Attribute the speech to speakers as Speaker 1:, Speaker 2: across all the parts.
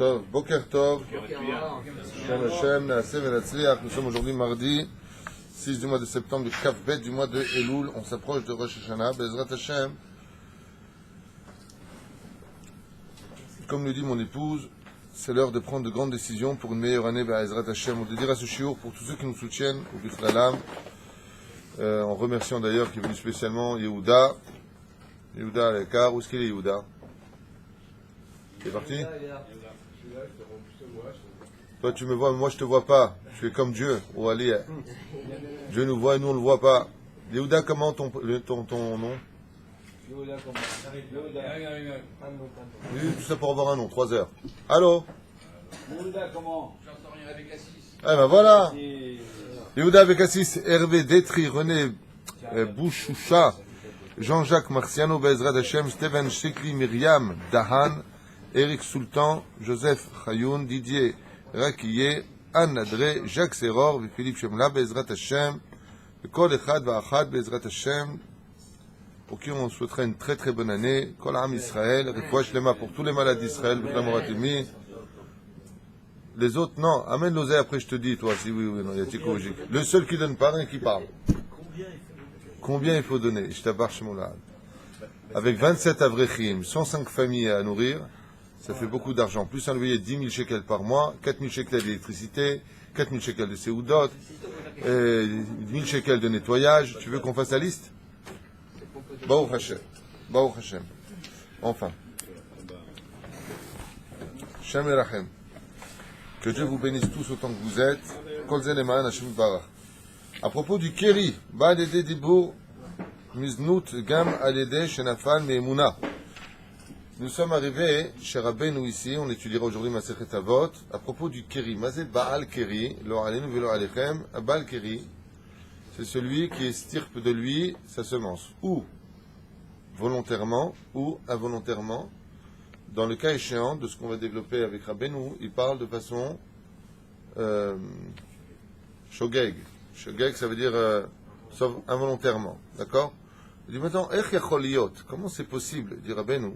Speaker 1: Tov, Boker Tov, Shem Hashem, Naaseh Venatzliach. Nous sommes aujourd'hui mardi 6 du mois de septembre, du Kaf Bet du mois de Elul. On s'approche de Rosh Hashanah, Bezrat Hashem. Comme nous dit mon épouse, c'est l'heure de prendre de grandes décisions pour une meilleure année, Bezrat Hashem. On dire à ce shiur pour tous ceux qui nous soutiennent, au Bichlalam, en remerciant d'ailleurs qui est venu spécialement Yehuda à l'écart. Où est-ce qu'il est, Yehuda? Il est parti? Toi tu me vois, moi je te vois pas. Tu es comme Dieu. Oh, allez. Dieu nous voit et nous on le voit pas. Yehuda, comment ton nom? Oui, tout ça pour avoir un nom, 3 heures. Allô?
Speaker 2: Yehuda, comment?
Speaker 1: Ah ben voilà. Yehuda avec Assis, Hervé Détri, René Bouchoucha, Jean-Jacques Marciano, Bezrat Hashem, Steven Shekli, Myriam Dahan, Eric Sultan, Joseph Chayoun, Didier Rakiyé, Anne Adré, Jacques Serror, Philippe Shemla, Bezrat Hashem, Kol Echad Va'achad, Bezrat Hashem, pour qui on souhaiterait une très très bonne année, Kol Am Israël, Refouach Shlema pour tous les malades d'Israël, B'Klamoratimi. Les autres, non, amène l'oseille, après je te dis, toi, si oui ou non, il y a psychologique. Le seul qui donne pas, rien qui parle. Combien il faut donner? Je t'abarche mon lad. Avec 27 avrechim, 105 familles à nourrir, ça fait beaucoup d'argent. Plus un loyer de 10 000 shekels par mois, 4 000 shekels d'électricité, 4 000 shekels de seudot, 1 000 shekels de nettoyage. Tu veux qu'on fasse la liste? Baruch Hashem. Baruch Hashem. Enfin. Shem Erachem. Que Dieu vous bénisse tous autant que vous êtes. Kol Zen Eman Hashem Barach. À propos du Keri, Ba Alede Dibur Miznut Gam Alede Shenafal Me'emuna. Nous sommes arrivés chez Rabbeinu ici, on étudiera aujourd'hui Masechet Avot, à propos du Keri. Mazé Baal Keri, Lo Alenu Velo Alechem, Baal Keri, c'est celui qui estirpe de lui sa semence, ou volontairement, ou involontairement. Dans le cas échéant de ce qu'on va développer avec Rabbeinu, il parle de façon shogeg. Shogeg, ça veut dire sauf involontairement, d'accord? Il dit maintenant, comment c'est possible, dit Rabbeinu,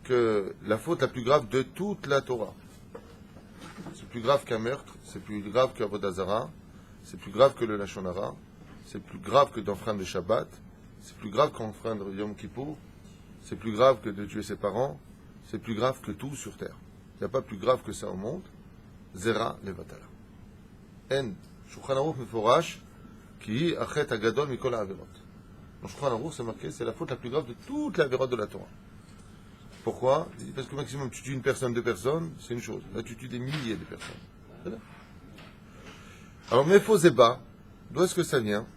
Speaker 1: que la faute la plus grave de toute la Torah, c'est plus grave qu'un meurtre, c'est plus grave qu'Avodah Zara, c'est plus grave que le Lashon Hara, c'est plus grave que d'enfreindre le Shabbat, c'est plus grave qu'enfreindre Yom Kippour, c'est plus grave que de tuer ses parents, c'est plus grave que tout sur terre. Il n'y a pas plus grave que ça au monde. Zera levatala. En Shulchan Aruch meforash ki achet agadol mikol ha'averot. Dans Shulchan Aruch, c'est marqué, c'est la faute la plus grave de toute la averot de la Torah. Pourquoi? Parce que maximum tu tues une personne, 2 personnes, c'est une chose. Là tu tues des milliers de personnes. Alors Mefozeba, d'où est-ce que ça vient?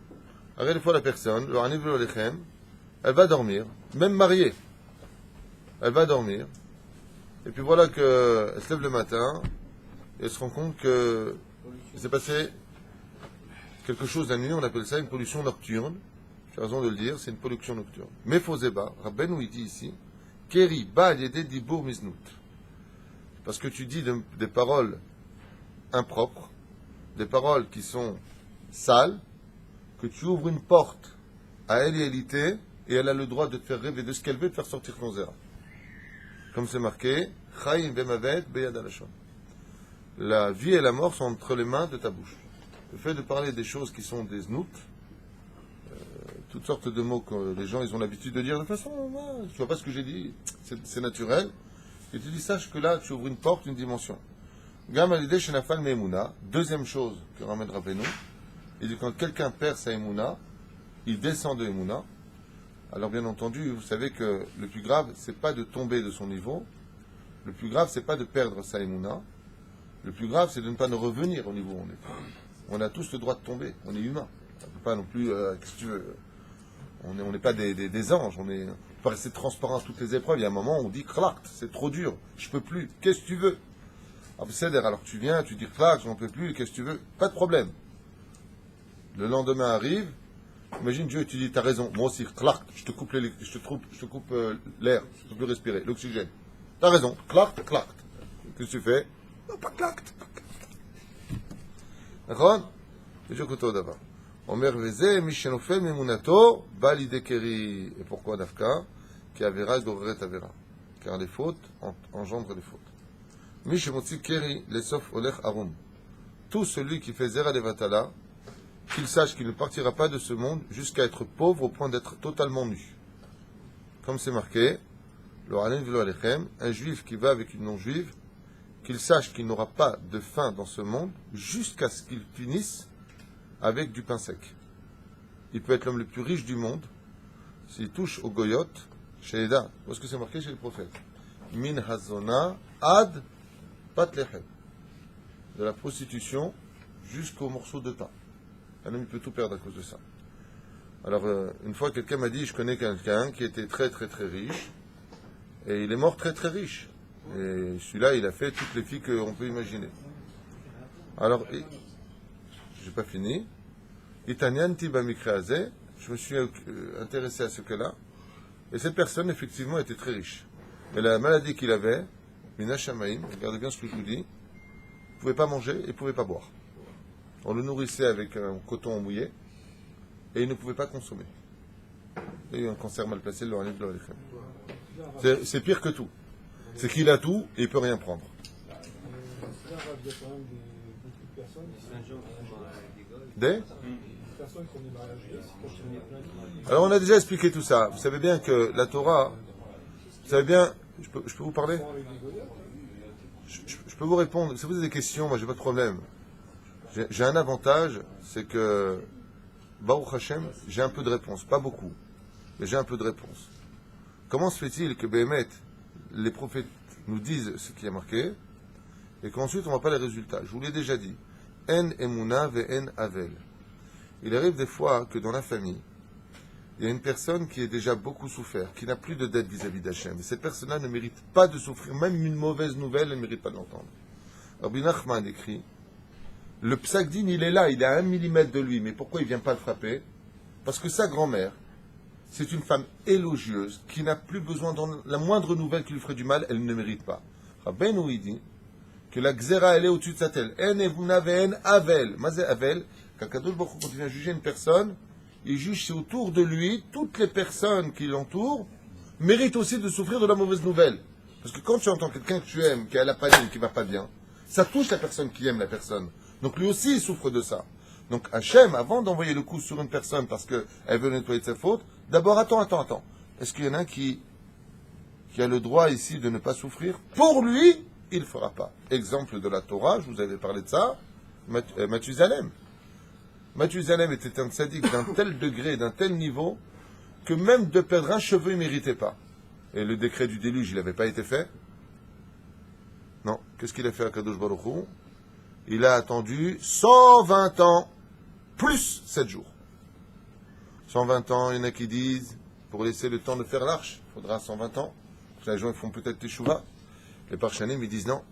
Speaker 1: Arrête des fois la personne, le Haniv lo Lechem, elle va dormir, même mariée. Elle va dormir, et puis voilà qu'elle se lève le matin, et elle se rend compte qu'il s'est passé quelque chose la nuit, on appelle ça une pollution nocturne. J'ai raison de le dire, c'est une pollution nocturne. Mais Fozeba, Rabbeinu il dit ici, Keri ba yede dibur miznut. Parce que tu dis des paroles impropres, des paroles qui sont sales, que tu ouvres une porte à elle et élité, et elle a le droit de te faire rêver de ce qu'elle veut, de faire sortir ton zéra. Comme c'est marqué, Chaim vemavet beyad halashon. La vie et la mort sont entre les mains de ta bouche. Le fait de parler des choses qui sont des znout, toutes sortes de mots que les gens ils ont l'habitude de dire de toute façon, tu vois pas ce que j'ai dit, c'est naturel. Et tu dis, sache que là, tu ouvres une porte, une dimension. Gam alideh shenafal me'emuna. Deuxième chose que ramène Rabbeinu, il dit quand quelqu'un perd sa emuna, il descend de emuna. Alors bien entendu, vous savez que le plus grave, c'est pas de tomber de son niveau. Le plus grave, c'est pas de perdre sa émouna. Le plus grave, c'est de ne pas nous revenir au niveau où on est. On a tous le droit de tomber. On est humain. On ne peut pas non plus, qu'est-ce que tu veux, on n'est pas des anges. On peut pas rester transparent à toutes les épreuves. Il y a un moment où on dit, clact, c'est trop dur. Je peux plus. Qu'est-ce que tu veux? Alors tu viens, tu dis, clact, j'en peux plus. Qu'est-ce que tu veux? Pas de problème. Le lendemain arrive. Imagine Dieu, tu dis, t'as raison, moi aussi, clac, je te coupe l'air, je ne peux plus respirer, l'oxygène. T'as raison, clac. Qu'est-ce que tu fais? Non, pas clac. D'accord? C'est Dieu que toi d'abord. Omer veze, mishenofel memunato, balide keri. Et pourquoi Dafka? Qui avera goreret avera. Car les fautes engendrent les fautes. Mishemotzi keri lesof olech arum. Tout celui qui fait zera levatala, qu'il sache qu'il ne partira pas de ce monde jusqu'à être pauvre au point d'être totalement nu. Comme c'est marqué, un juif qui va avec une non-juive, qu'il sache qu'il n'aura pas de faim dans ce monde jusqu'à ce qu'il finisse avec du pain sec. Il peut être l'homme le plus riche du monde, s'il touche au goyot, chez Eda, parce que c'est marqué chez les prophètes. Min hazona ad patlechem. De la prostitution jusqu'au morceau de pain. Un homme peut tout perdre à cause de ça. Alors, une fois, quelqu'un m'a dit, je connais quelqu'un qui était très très très riche, et il est mort très très riche. Et celui-là, il a fait toutes les filles qu'on peut imaginer. Alors, j'ai pas fini. Itanianti bamikreazé, je me suis intéressé à ce cas-là, et cette personne, effectivement, était très riche. Mais la maladie qu'il avait, Minashamaim, regardez bien ce que je vous dis, il ne pouvait pas manger et il ne pouvait pas boire. On le nourrissait avec un coton mouillé, et il ne pouvait pas consommer. Il y a eu un cancer mal placé, c'est pire que tout. C'est qu'il a tout et il ne peut rien prendre. Alors on a déjà expliqué tout ça. Vous savez bien que la Torah, vous savez bien, je peux vous parler? Je peux vous répondre. Si vous avez des questions, moi j'ai pas de problème. J'ai un avantage, c'est que Baruch Hashem, j'ai un peu de réponse, pas beaucoup, mais j'ai un peu de réponse. Comment se fait-il que Béhémet, les prophètes nous disent ce qui est marqué, et qu'ensuite on ne voit pas les résultats? Je vous l'ai déjà dit. En emuna ve en avel. Il arrive des fois que dans la famille, il y a une personne qui est déjà beaucoup souffert, qui n'a plus de dette vis-à-vis d'Hachem. Et cette personne-là ne mérite pas de souffrir, même une mauvaise nouvelle, elle ne mérite pas de l'entendre. Rabbi Nachman écrit, le psakdin, il est là, il est à 1 millimètre de lui, mais pourquoi il ne vient pas le frapper? Parce que sa grand-mère, c'est une femme élogieuse, qui n'a plus besoin de la moindre nouvelle qui lui ferait du mal, elle ne mérite pas. Rabbeinu, il dit que la xéra, elle est au-dessus de sa tête. En evuna ve en avel. Mazé avel, quand Kadosh Baruch Hu continue à juger une personne, il juge si autour de lui, toutes les personnes qui l'entourent, méritent aussi de souffrir de la mauvaise nouvelle. Parce que quand tu entends quelqu'un que tu aimes, qui a la panique, qui ne va pas bien, ça touche la personne qui aime la personne. Donc lui aussi, il souffre de ça. Donc Hachem, avant d'envoyer le coup sur une personne parce qu'elle veut nettoyer de sa faute, d'abord, attends. Est-ce qu'il y en a un qui a le droit ici de ne pas souffrir? Pour lui, il ne fera pas. Exemple de la Torah, je vous avais parlé de ça, Mathusalem. Mathusalem était un tzaddik d'un tel degré, d'un tel niveau, que même de perdre un cheveu, il ne méritait pas. Et le décret du déluge, il n'avait pas été fait? Non. Qu'est-ce qu'il a fait à Kadosh Baruch Hu? Il a attendu 120 ans, plus 7 jours. 120 ans, il y en a qui disent, pour laisser le temps de faire l'arche, il faudra 120 ans. Les gens font peut-être teshuva. Les parchanim, ils disent non.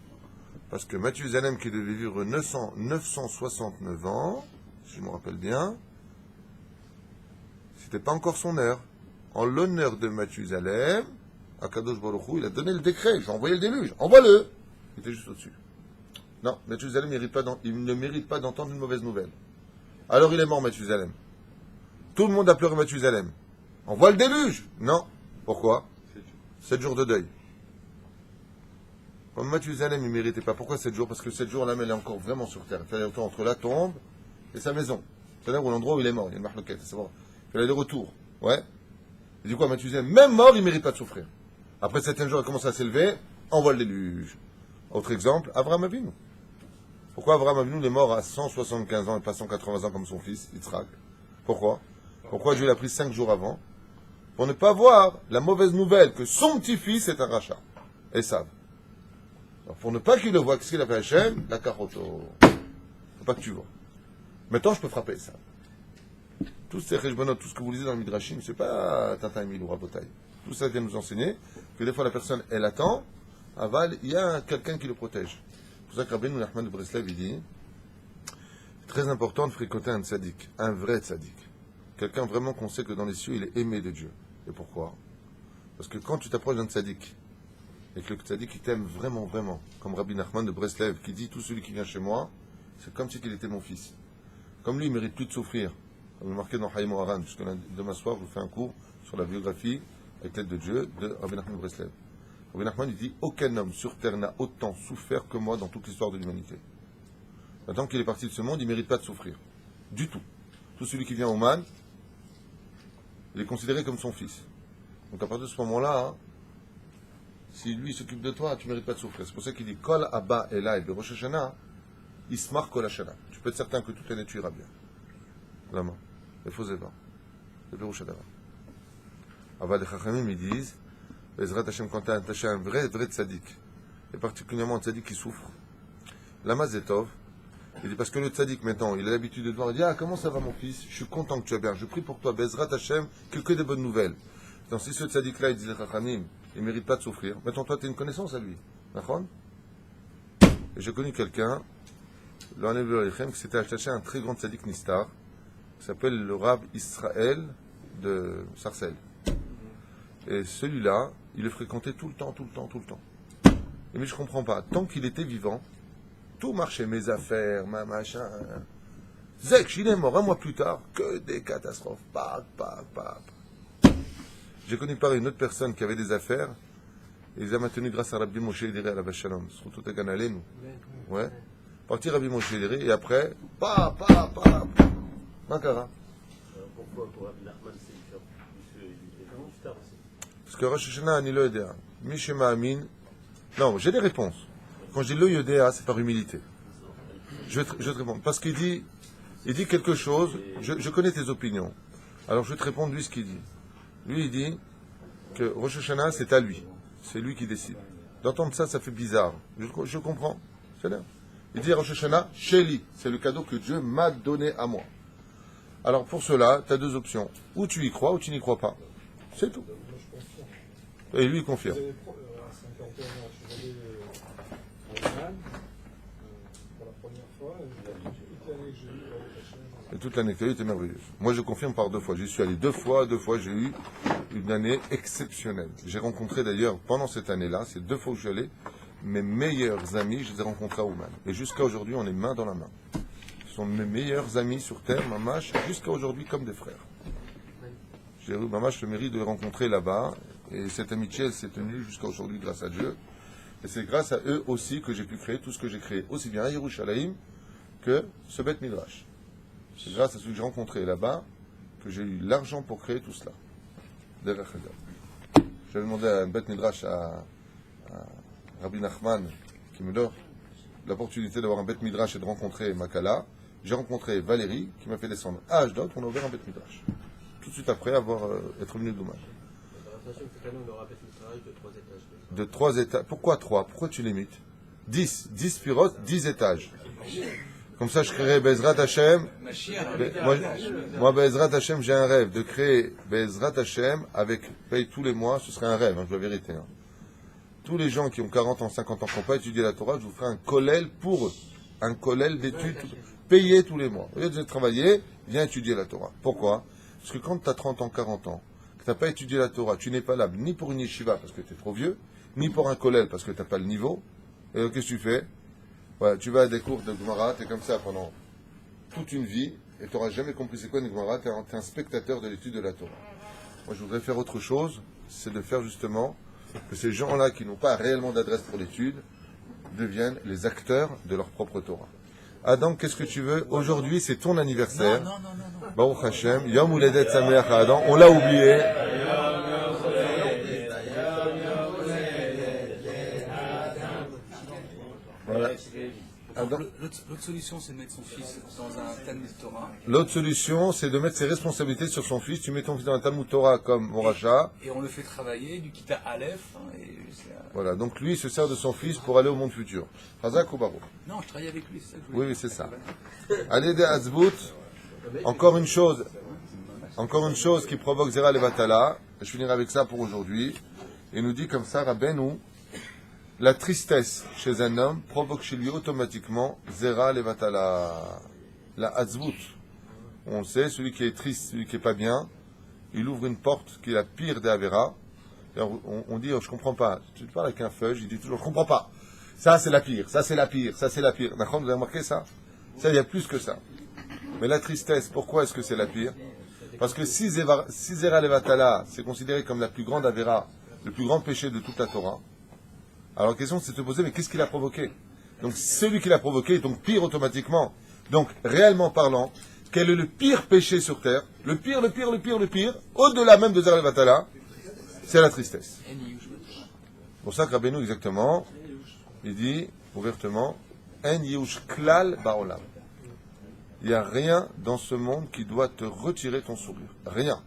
Speaker 1: Parce que Mathusalem, qui devait vivre 969 ans, si je me rappelle bien, c'était pas encore son heure. En l'honneur de Mathusalem, Akadosh Baruch Hu, il a donné le décret. J'ai envoyé le déluge. Envoie-le. Il était juste au-dessus. Non, Mathusalem il ne mérite pas d'entendre une mauvaise nouvelle. Alors il est mort, Mathusalem. Tout le monde a pleuré Mathusalem. Envoie le déluge. Non. Pourquoi? 7 jours de deuil. Comme Mathusalem, il ne méritait pas. Pourquoi 7 jours? Parce que 7 jours, l'âme, elle est encore vraiment sur terre. Il fallait le temps entre la tombe et sa maison. C'est là où l'endroit où il est mort. Il y a une marloquette, c'est bon. Il fallait le retour. Ouais. Il dit quoi, Mathusalem? Même mort, il ne mérite pas de souffrir. Après 7 jours, il commence à s'élever. Envoie le déluge. Autre exemple, Avraham Avinu. Pourquoi Avraham Avinu est mort à 175 ans et pas 180 ans comme son fils, Yitzhak? Pourquoi Dieu l'a pris 5 jours avant? Pour ne pas voir la mauvaise nouvelle que son petit-fils est un rachat. Esav. Alors pour ne pas qu'il le voie, qu'est-ce qu'il a fait Hachem? La caroto. Faut pas que tu vois. Maintenant, je peux frapper Esav. Tous ces cheshbonot, tout ce que vous lisez dans le Midrashim, c'est pas Tintin et Milou, Rabotai. Tout ça vient nous enseigner que des fois la personne, elle attend, aval, il y a quelqu'un qui le protège. C'est pour ça que Rabbeinu Nachman de Breslev, il dit, c'est très important de fréquenter un tzaddik, un vrai tzaddik. Quelqu'un vraiment qu'on sait que dans les cieux, il est aimé de Dieu. Et pourquoi? Parce que quand tu t'approches d'un tzaddik, et que le tzaddik, il t'aime vraiment, vraiment, comme Rabbi Nachman de Breslev, qui dit, tout celui qui vient chez moi, c'est comme si il était mon fils. Comme lui, il ne mérite plus de souffrir. Comme marqué dans Haïm Oharan, puisque demain soir, je vous fais un cours sur la biographie, avec l'aide de Dieu, de Rabbi Nachman de Breslev. Rabbi Nachman il dit aucun homme sur terre n'a autant souffert que moi dans toute l'histoire de l'humanité. Maintenant qu'il est parti de ce monde, il ne mérite pas de souffrir. Du tout. Tout celui qui vient au man, il est considéré comme son fils. Donc à partir de ce moment-là, hein, si lui s'occupe de toi, tu ne mérites pas de souffrir. C'est pour ça qu'il dit Kol Abba Elai de Rosh Hashanah, Ismar Kol Hashanah. Tu peux être certain que toute l'année tu iras bien. Vraiment. Il faut zéva. Le Pirouch Adava. Ava les Chachamim ils disent Ezrat Hashem quand tu as attaché un vrai tzaddik, et particulièrement un tzaddik qui souffre, Lama Zetov, il dit parce que le tzaddik maintenant, il a l'habitude de voir, il dit ah comment ça va mon fils, je suis content que tu vas bien, je prie pour toi, Bezrat Hashem, que des bonnes nouvelles. Donc si ce tzaddik là il dit les Chachamim, il ne mérite pas de souffrir, maintenant toi tu as une connaissance à lui. D'accord? Et j'ai connu quelqu'un, qui s'était attaché à un très grand tzaddik Nistar, qui s'appelle le Rav Israël de Sarcelles. Et celui-là, il le fréquentait tout le temps. Et mais je comprends pas. Tant qu'il était vivant, tout marchait, mes affaires, ma machin. Zek, il est mort un mois plus tard, que des catastrophes. J'ai connu par une autre personne qui avait des affaires, et ils ont maintenu grâce à Rabbi Moshe Ederi à la Vachalom. Surtout à Ganalé, nous. Ouais. Parti Rabbi Moshe Ederi, et après, Makara.
Speaker 3: Pourquoi pour Rabbi Nachman c'est différent?
Speaker 1: Parce que Rosh Hashanah, Ani lo yodea. Mishema Amin. Non, j'ai des réponses. Quand je dis lo yodea, c'est par humilité. Je vais te répondre. Parce qu'il dit quelque chose, je connais tes opinions. Alors je vais te répondre lui ce qu'il dit. Lui il dit que Rosh Hashanah c'est à lui. C'est lui qui décide. D'entendre ça, ça fait bizarre. Je comprends. C'est bien. Il dit Rosh Hashanah, Sheli. C'est le cadeau que Dieu m'a donné à moi. Alors pour cela, tu as deux options. Ou tu y crois ou tu n'y crois pas. C'est tout. Et lui, il confirme.
Speaker 4: À 51 ans, je suis allé en Allemagne pour la première fois. Et toute l'année que j'ai eue,
Speaker 1: Et toute l'année que tu as eue était merveilleuse. Moi, je confirme par 2 fois. J'y suis allé 2 fois. 2 fois, j'ai eu une année exceptionnelle. J'ai rencontré d'ailleurs, pendant cette année-là, c'est 2 fois où je suis allé, mes meilleurs amis, je les ai rencontrés à Ouman. Et jusqu'à aujourd'hui, on est main dans la main. Ce sont mes meilleurs amis sur terre, Mamash, jusqu'à aujourd'hui, comme des frères. J'ai eu, Mamash, le mérite de les rencontrer là-bas. Et cette amitié, elle s'est tenue jusqu'à aujourd'hui grâce à Dieu. Et c'est grâce à eux aussi que j'ai pu créer tout ce que j'ai créé, aussi bien à Yerushalayim que ce Beth Midrash. C'est grâce à ceux que j'ai rencontrés là-bas que j'ai eu l'argent pour créer tout cela. J'avais demandé à un Beth Midrash à Rabbi Nachman, qui me donne l'opportunité d'avoir un Beth Midrash et de rencontrer Makala. J'ai rencontré Valérie, qui m'a fait descendre à Ashdod, on a ouvert un Beth Midrash. Tout de suite après être venu d'Ouman. De 3 étages. Pourquoi 3? Pourquoi tu limites? 10 pirotes, 10 étages. Comme ça, je créerai Bezrat Hashem. Moi, Bezrat Hashem, j'ai un rêve de créer Bezrat Hashem avec paye tous les mois. Ce serait un rêve, je dois vérité. Tous les gens qui ont 40 ans, 50 ans, qui n'ont pas étudié la Torah, je vous ferai un kollel pour eux. Un kollel d'études payé tous les mois. Au lieu de travailler, viens étudier la Torah. Pourquoi? Parce que quand tu as 30 ans, 40 ans, que tu n'as pas étudié la Torah, tu n'es pas là ni pour une yeshiva parce que tu es trop vieux, ni pour un kollel parce que tu n'as pas le niveau. Et qu'est-ce que tu fais? Ouais, tu vas à des cours de Gemara, tu es comme ça pendant toute une vie, et tu n'auras jamais compris c'est quoi une Gemara, tu es un spectateur de l'étude de la Torah. Moi, je voudrais faire autre chose, c'est de faire justement que ces gens-là qui n'ont pas réellement d'adresse pour l'étude deviennent les acteurs de leur propre Torah. Adam, qu'est-ce que tu veux? Aujourd'hui, c'est ton anniversaire.
Speaker 5: Non.
Speaker 1: Baruch Hashem, Yom Uledet Sameach à Adam. On l'a oublié. Voilà.
Speaker 5: L'autre solution, c'est de mettre son fils dans un Talmud Torah.
Speaker 1: L'autre solution, c'est de mettre ses responsabilités sur son fils. Tu mets ton fils dans un Talmud Torah comme Moracha.
Speaker 5: Et on le fait travailler, du Kita Aleph.
Speaker 1: Voilà, donc lui, il se sert de son fils pour aller au monde futur. Hazak ou Baruch?
Speaker 5: Non, je travaille avec lui, c'est ça que je voulais
Speaker 1: Oui,
Speaker 5: dire.
Speaker 1: c'est ça. Allez de Hazbout. Encore une chose qui provoque Zera Levatala. Je finirai avec ça pour aujourd'hui. Il nous dit comme ça, Rabbeinu, la tristesse chez un homme provoque chez lui automatiquement Zera Levatala. La Hazbout. On le sait, celui qui est triste, celui qui est pas bien, il ouvre une porte qui est la pire des Avera. On dit, je comprends pas. Tu parles avec un feuille, il dit toujours, je comprends pas. Ça, c'est la pire, ça, c'est la pire, ça, c'est la pire. D'accord, vous avez remarqué ça? Ça, il y a plus que ça. Mais la tristesse, pourquoi est-ce que c'est la pire? Parce que si Zera Levatala, c'est considéré comme la plus grande Avera, le plus grand péché de toute la Torah, Alors la question c'est de se poser, mais qu'est-ce qui l'a provoqué? Donc celui qui l'a provoqué est donc pire automatiquement. Donc réellement parlant, quel est le pire péché sur terre? Le pire, au-delà même de Zer Levatala, c'est la tristesse. C'est pour ça que Rabbeinu exactement, il dit ouvertement, En Yehush Klal Baolam. Il n'y a rien dans ce monde qui doit te retirer ton sourire. Rien.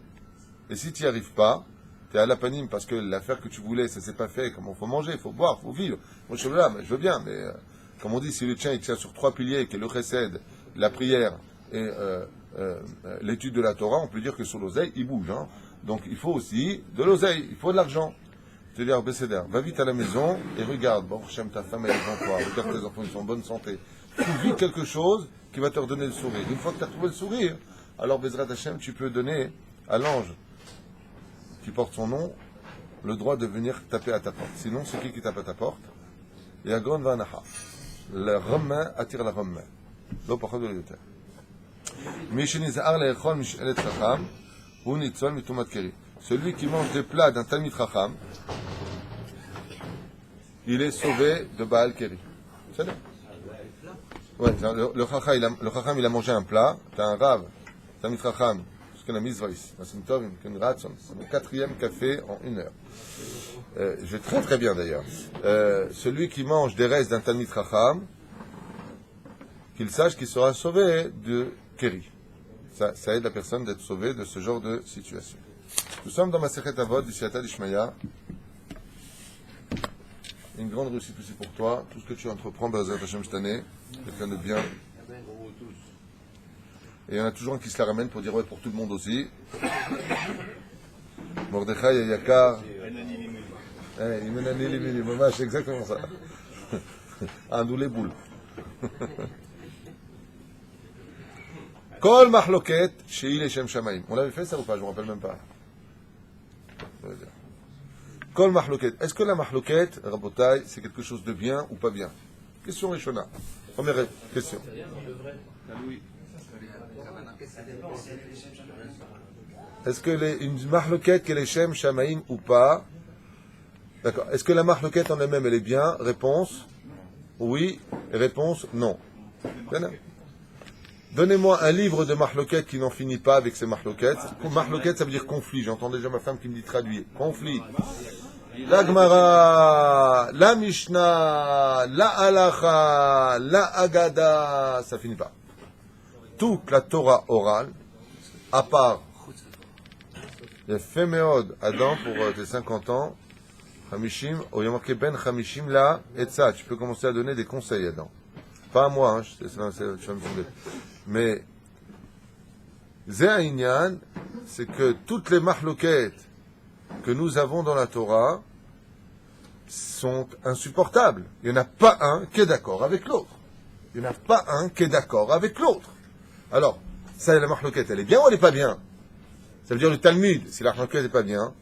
Speaker 1: Et si tu n'y arrives pas, tu es à la panime parce que l'affaire que tu voulais, ça ne s'est pas fait. Comment il faut manger, il faut boire, il faut vivre. Moi, je suis là, mais je veux bien. Mais comme on dit, si le tien il tient sur 3 piliers, qui est le chesed, la prière et l'étude de la Torah, on peut dire que sur l'oseille, il bouge. Hein. Donc il faut aussi de l'oseille, il faut de l'argent. Je te dis, Besséder, va vite à la maison et regarde. Bon, Hachem, ta femme, elle est devant toi. Regarde tes enfants, ils sont en bonne santé. Trouve vite quelque chose qui va te redonner le sourire. Une fois que tu as trouvé le sourire, alors Bezrat Hachem, tu peux donner à l'ange qui porte son nom le droit de venir taper à ta porte. Sinon, c'est qui tape à ta porte? Il y a Gon Vanaha. Le Romain attire la Romain. L'eau par contre de l'État. Celui qui mange des plats d'un Talmid Chacham, il est sauvé de Baal Keri. C'est vrai? Ouais, le Chacham, il a mangé un plat, t'as un Rav, Talmid Chacham, ce qu'on a mis Zvaïs, c'est mon 4e café en 1 heure. Je vais très très bien d'ailleurs. Celui qui mange des restes d'un Talmid Chacham, qu'il sache qu'il sera sauvé de Keri. Ça aide la personne d'être sauvée de ce genre de situation. Nous sommes dans ma Masechet Avot du Siyata d'Ishmaïa. Une grande réussite aussi pour toi. Tout ce que tu entreprends, Bezrat Hashem cette année, quelqu'un de bien. Et il y en a toujours un qui se la ramène pour dire ouais pour tout le monde aussi. Mordechai et Yakar. C'est exactement ça. Un nous les boules. Kol mahloket she'i leshem shamayim. On l'avait fait ça ou pas? Je ne me rappelle même pas. Kol mahloket. Est-ce que la mahloket, Rabotai, c'est quelque chose de bien ou pas bien? Question Rishona. Première question. Est-ce que une mahloket qu'elle est shem shamayim ou pas? D'accord. Est-ce que la mahloket en elle-même elle est bien? Réponse oui. Et réponse non. Donnez-moi un livre de mahloket qui n'en finit pas avec ces mahloket. Mahloket, ça veut dire conflit. J'entends déjà ma femme qui me dit traduire. Conflit. La Gemara, la Mishnah, la Halacha, la Agada, ça finit pas. Toute la Torah orale, à part, il y a fait Meod, Adam, pour tes 50 ans, Hamishim, il y a marqué Ben Hamishim, là, et ça, tu peux commencer à donner des conseils, Adam. Pas à moi, mais Zéaïnian, c'est que toutes les mahloket que nous avons dans la Torah sont insupportables. Il n'y en a pas un qui est d'accord avec l'autre. Il n'y en a pas un qui est d'accord avec l'autre. Alors, ça, la mahloket, elle est bien ou elle n'est pas bien? Ça veut dire le Talmud, si la mahloket n'est pas bien,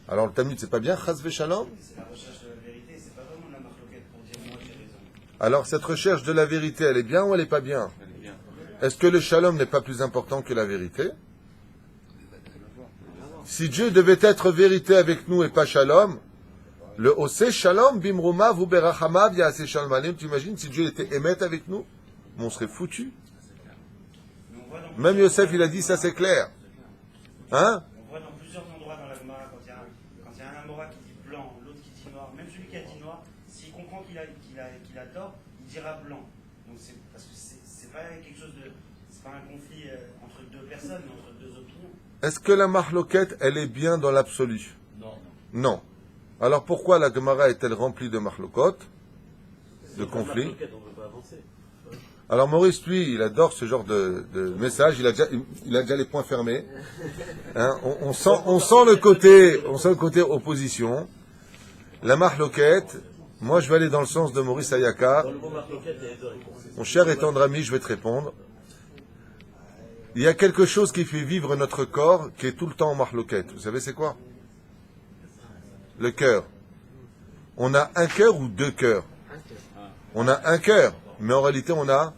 Speaker 1: alors le Talmud, c'est pas bien, chas v'shalom?
Speaker 6: C'est la recherche de la vérité, c'est pas vraiment la mahloket pour dire moi j'ai raison.
Speaker 1: Alors, cette recherche de la vérité, elle est bien ou elle n'est pas bien? Elle est bien. Est-ce que le shalom n'est pas plus important que la vérité? Si Dieu devait être vérité avec nous et pas shalom, le Ose shalom bimruma vu berachamav yaase shalom alim, tu imagines si Dieu était émet avec nous, on serait foutu. Même Yosef, il a dit ça, c'est clair. Hein?
Speaker 6: On voit dans plusieurs endroits dans la Gemara, quand il y a un Amora qui dit blanc, l'autre qui dit noir, même celui qui a dit noir, s'il comprend qu'il a tort, il dira blanc. Donc c'est parce que c'est pas quelque chose de, c'est pas un conflit entre deux personnes, mais entre deux opinions.
Speaker 1: Est-ce que la mahloket, elle est bien dans l'absolu?
Speaker 6: Non.
Speaker 1: Non. Alors pourquoi la Gemara est-elle remplie de mahlokot, de conflits? Alors Maurice, lui, il adore ce genre de message. Il a déjà les points fermés. Hein, on sent le côté opposition. La mahloket, moi je vais aller dans le sens de Maurice Ayaka. Mon cher et tendre ami, je vais te répondre. Il y a quelque chose qui fait vivre notre corps, qui est tout le temps en mahloket. Vous savez c'est quoi? Le cœur. On a un cœur ou deux cœurs? On a un cœur, mais en réalité on a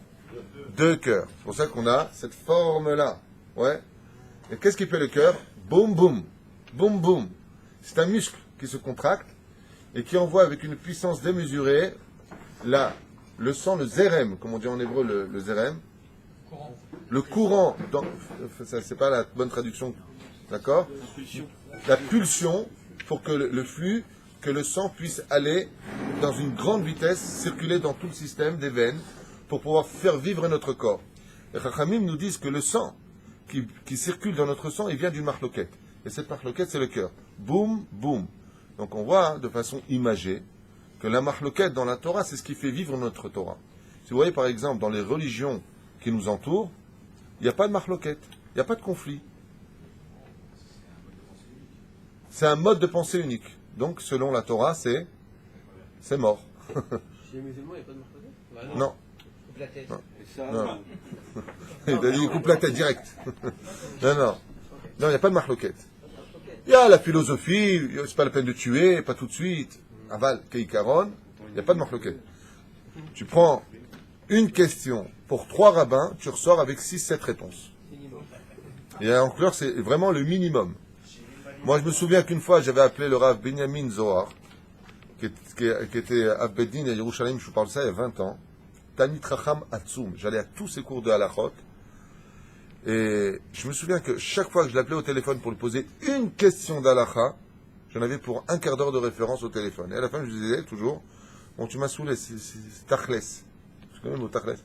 Speaker 1: deux cœurs. C'est pour ça qu'on a cette forme-là. Ouais. Et qu'est-ce qui fait le cœur? Boum, boum. Boum, boum. C'est un muscle qui se contracte. et qui envoie avec une puissance démesurée le sang, le zérem, comme on dit en hébreu le zérem, le courant, ça c'est pas la bonne traduction, d'accord? La pulsion pour que le flux, que le sang puisse aller dans une grande vitesse, circuler dans tout le système des veines pour pouvoir faire vivre notre corps. Les Chachamim nous disent que le sang qui circule dans notre sang, il vient d'une marloquette. Et cette marloquette, c'est le cœur. Boum, boum. Donc on voit de façon imagée que la marloquette dans la Torah, c'est ce qui fait vivre notre Torah. Si vous voyez par exemple dans les religions qui nous entourent, il n'y a pas de marloquette, il n'y a pas de conflit. C'est un mode de pensée unique. Donc selon la Torah, c'est mort.
Speaker 3: Chez les musulmans, il n'y a pas de marque.
Speaker 1: Non.
Speaker 2: Coupe la tête.
Speaker 1: Non. Il a dit, il coupe la tête direct. Non, non. Non, il n'y a pas de marloquette. Il y a la philosophie, c'est pas la peine de tuer, pas tout de suite. Aval, Keikaron, il n'y a pas de marloquette. Tu prends une question pour 3 rabbins, tu ressors avec 6-7 réponses. Et en couleur, c'est vraiment le minimum. Moi, je me souviens qu'une fois, j'avais appelé le Rav Binyamin Zohar, qui était à Beddin à Yerushalayim, je vous parle de ça il y a 20 ans. Tanit Racham Atsoum. J'allais à tous ses cours de halachot. Et je me souviens que chaque fois que je l'appelais au téléphone pour lui poser une question d'halacha, j'en avais pour un quart d'heure de référence au téléphone. Et à la fin, je lui disais toujours, bon, tu m'as saoulé, c'est tachles. Je connais le mot tachles.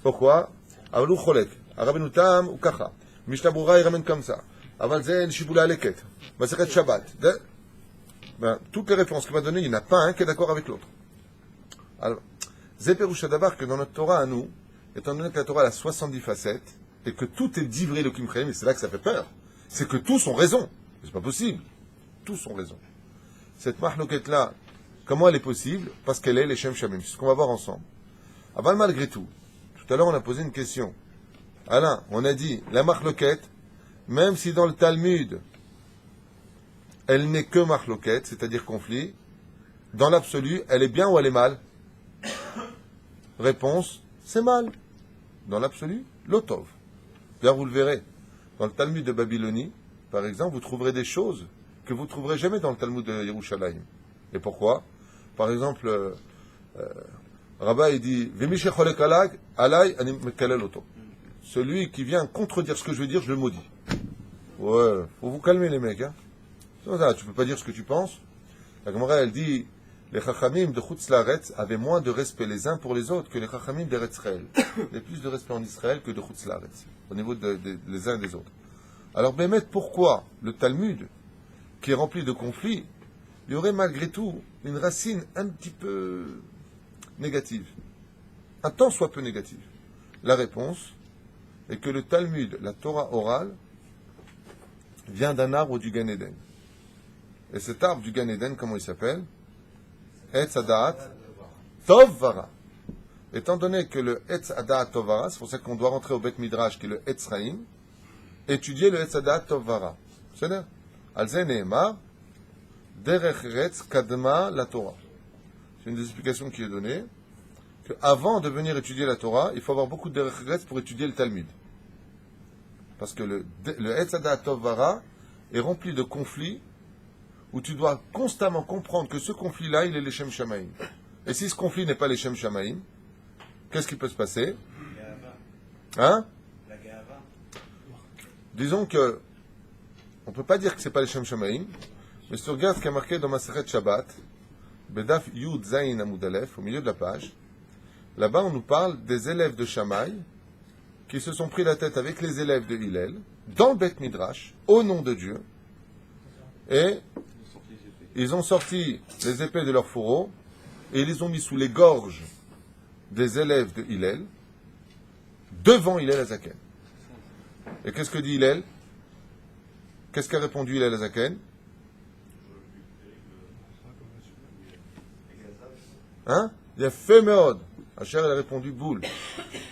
Speaker 1: Pourquoi? Avalou cholek. Arabenu tam ou kacha. Mishnah Brura, il ramène comme ça. Aval zen, shiboula aleket. Maseret Shabbat. Toutes les réponses qu'il m'a données, il n'y en a pas un qui est d'accord avec l'autre. Alors, Zéperoucha d'avar que dans notre Torah à nous, étant donné que la Torah a 70 facettes, et que tout est divré le kimchem, et c'est là que ça fait peur, c'est que tous ont raison. C'est pas possible. Tous ont raison. Cette mahloquette-là, comment elle est possible? Parce qu'elle est les Shem Shamim. C'est ce qu'on va voir ensemble. Aval malgré tout, tout à l'heure on a posé une question. Alain, on a dit, la mahloquette, même si dans le Talmud, elle n'est que mahloquette, c'est-à-dire conflit, dans l'absolu, elle est bien ou elle est mal? Réponse, c'est mal. Dans l'absolu, l'otov. D'ailleurs, vous le verrez. Dans le Talmud de Babylonie, par exemple, vous trouverez des choses que vous ne trouverez jamais dans le Talmud de Yerushalayim. Et pourquoi? Par exemple, Rabbi dit celui qui vient contredire ce que je veux dire, je le maudis. Ouais, faut vous calmer les mecs. Hein. Ça, tu peux pas dire ce que tu penses. La Gemara, elle dit les Chachamim de Chutz Laaretz avaient moins de respect les uns pour les autres que les Chachamim d'Eretz Israël. Il y a plus de respect en Israël que de Chutz Laaretz, au niveau des uns et des autres. Alors, Bémet, pourquoi le Talmud, qui est rempli de conflits, il y aurait malgré tout une racine un petit peu négative, un tant soit peu négative? La réponse est que le Talmud, la Torah orale, vient d'un arbre du Gan Eden. Et cet arbre du Gan Eden, comment il s'appelle? Etz Hadaat Tov Vara. Étant donné que le Etz Hadaat Tov Vara, c'est pour ça qu'on doit rentrer au Bet Midrash, qui est le Etz Chaim, étudier le Etz Hadaat Tov Vara. C'est-à-dire, Alze Nehemar, Derech Retz Kadma la Torah. C'est une des explications qui est donnée, qu'avant de venir étudier la Torah, il faut avoir beaucoup de Derech Retz pour étudier le Talmud. Parce que le Etz Hadaat Tov Vara est rempli de conflits où tu dois constamment comprendre que ce conflit-là, il est les Shem Shamaim. Et si ce conflit n'est pas les Shem Shamaim, qu'est-ce qui peut se passer? Hein?
Speaker 6: La Gahava.
Speaker 1: Disons que on ne peut pas dire que ce n'est pas les Shem Shamaim, mais si tu regardes ce qui est marqué dans Masechet Shabbat, Bedaf Yud Zayin Amud Aleph, au milieu de la page, là-bas on nous parle des élèves de Shammai qui se sont pris la tête avec les élèves de Hillel, dans le Bet Midrash, au nom de Dieu, et ils ont sorti les épées de leur fourreau et ils les ont mis sous les gorges des élèves de Hillel, devant Hillel Azaken. Et qu'est-ce que dit Hillel? Qu'est-ce qu'a répondu Hillel Azaken? Hein? Il a fait meod. Asher, il a répondu boule.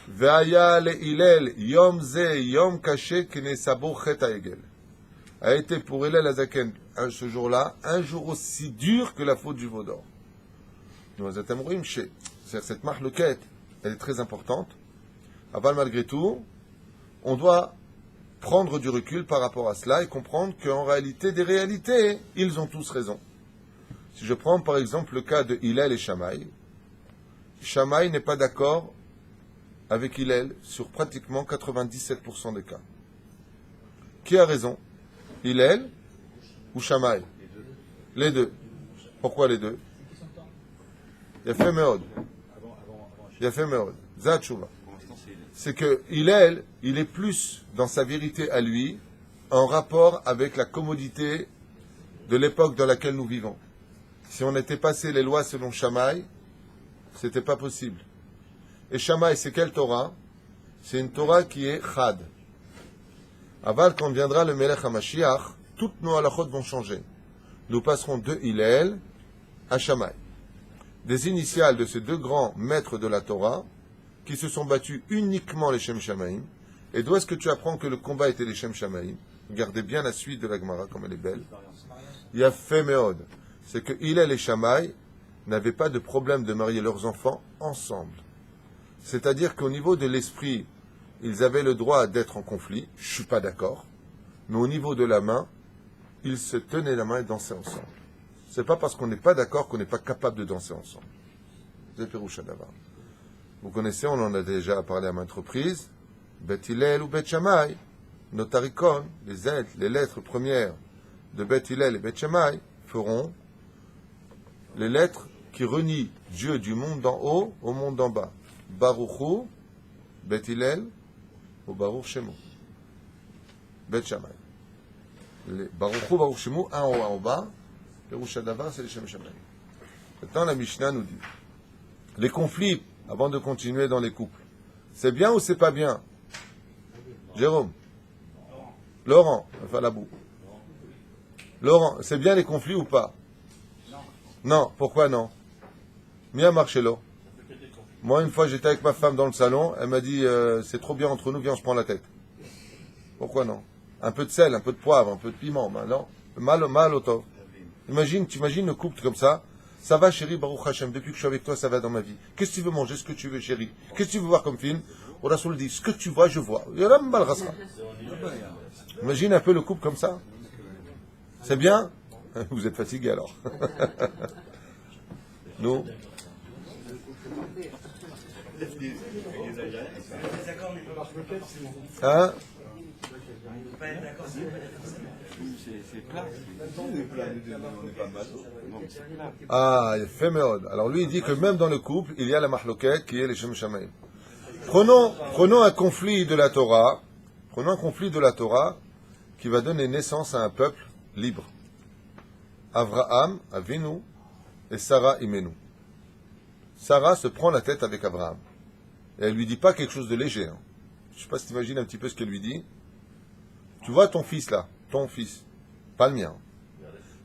Speaker 1: Ve'aya le Hillel yom ze yom kaché k'nesabo chet ha'egel. A été pour Hillel Azaken ce jour-là, un jour aussi dur que la faute du veau d'or. Cette mahloquette, elle est très importante. Aval, malgré tout, on doit prendre du recul par rapport à cela et comprendre qu'en réalité, des réalités, ils ont tous raison. Si je prends par exemple le cas de Hillel et Shammai, Shammai n'est pas d'accord avec Hillel sur pratiquement 97% des cas. Qui a raison? Hillel ou Shammai? Les deux. Pourquoi les deux? Yafé Meod. Yafé Meod. Zat Shuvah. C'est que Hillel, il est plus dans sa vérité à lui, en rapport avec la commodité de l'époque dans laquelle nous vivons. Si on était passé les lois selon Shammai, c'était pas possible. Et Shammai, c'est quelle Torah? C'est une Torah qui est Chad. Aval, quand viendra le Melech HaMashiach, toutes nos halachot vont changer. Nous passerons de Hillel à Shammai. Des initiales de ces deux grands maîtres de la Torah, qui se sont battus uniquement les Shem Shamaim. Et d'où est-ce que tu apprends que le combat était les Shem Shamaim? Regardez bien la suite de la Gemara, comme elle est belle. Il y a fait Meod. C'est que Hillel et Shammai n'avaient pas de problème de marier leurs enfants ensemble. C'est-à-dire qu'au niveau de l'esprit, ils avaient le droit d'être en conflit. Je ne suis pas d'accord. Mais au niveau de la main, ils se tenaient la main et dansaient ensemble. C'est pas parce qu'on n'est pas d'accord qu'on n'est pas capable de danser ensemble. C'est Péroucha Davar. Vous connaissez, on en a déjà parlé à maintes reprises. Bet Hillel ou Bet Shammai, Notarikon, les lettres premières de Bet Hillel et Bet Shammai feront les lettres qui renient Dieu du monde d'en haut au monde d'en bas. Baruchu, Bet Hillel ou Baruch Shemo. Bet Shammai. Baruchu, Baruch Shemo, un en haut, un en bas. Péroucha Davar, c'est les Shem Shammai. Maintenant, la Mishnah nous dit les conflits, avant de continuer dans les couples, c'est bien ou c'est pas bien? Jérôme? Laurent, enfin la boue. Laurent, c'est bien les conflits ou pas? Non. Pourquoi non? Mia Marcello. Moi, une fois, j'étais avec ma femme dans le salon, elle m'a dit c'est trop bien entre nous, viens, on se prend la tête. Pourquoi non? Un peu de sel, un peu de poivre, un peu de piment, non? Mal au tov. Tu imagines le couple comme ça. Ça va, chérie, Baruch Hashem, depuis que je suis avec toi, ça va dans ma vie. Qu'est-ce que tu veux manger, ce que tu veux, chérie? Qu'est-ce que tu veux voir comme film? On Rasoul dit, ce que tu vois, je vois. Imagine un peu le couple comme ça. C'est bien? Vous êtes fatigué alors. Nous? Hein? Ah, il fait méode. Alors lui, il dit que même dans le couple, il y a la mahloket qui est les Shem Shamaim. Prenons un conflit de la Torah. Prenons un conflit de la Torah qui va donner naissance à un peuple libre. Avraham, Avinu, et Sarah, Imenu. Sarah se prend la tête avec Abraham. Et elle lui dit pas quelque chose de léger. Hein. Je ne sais pas si tu imagines un petit peu ce qu'elle lui dit. Tu vois ton fils là, ton fils, pas le mien.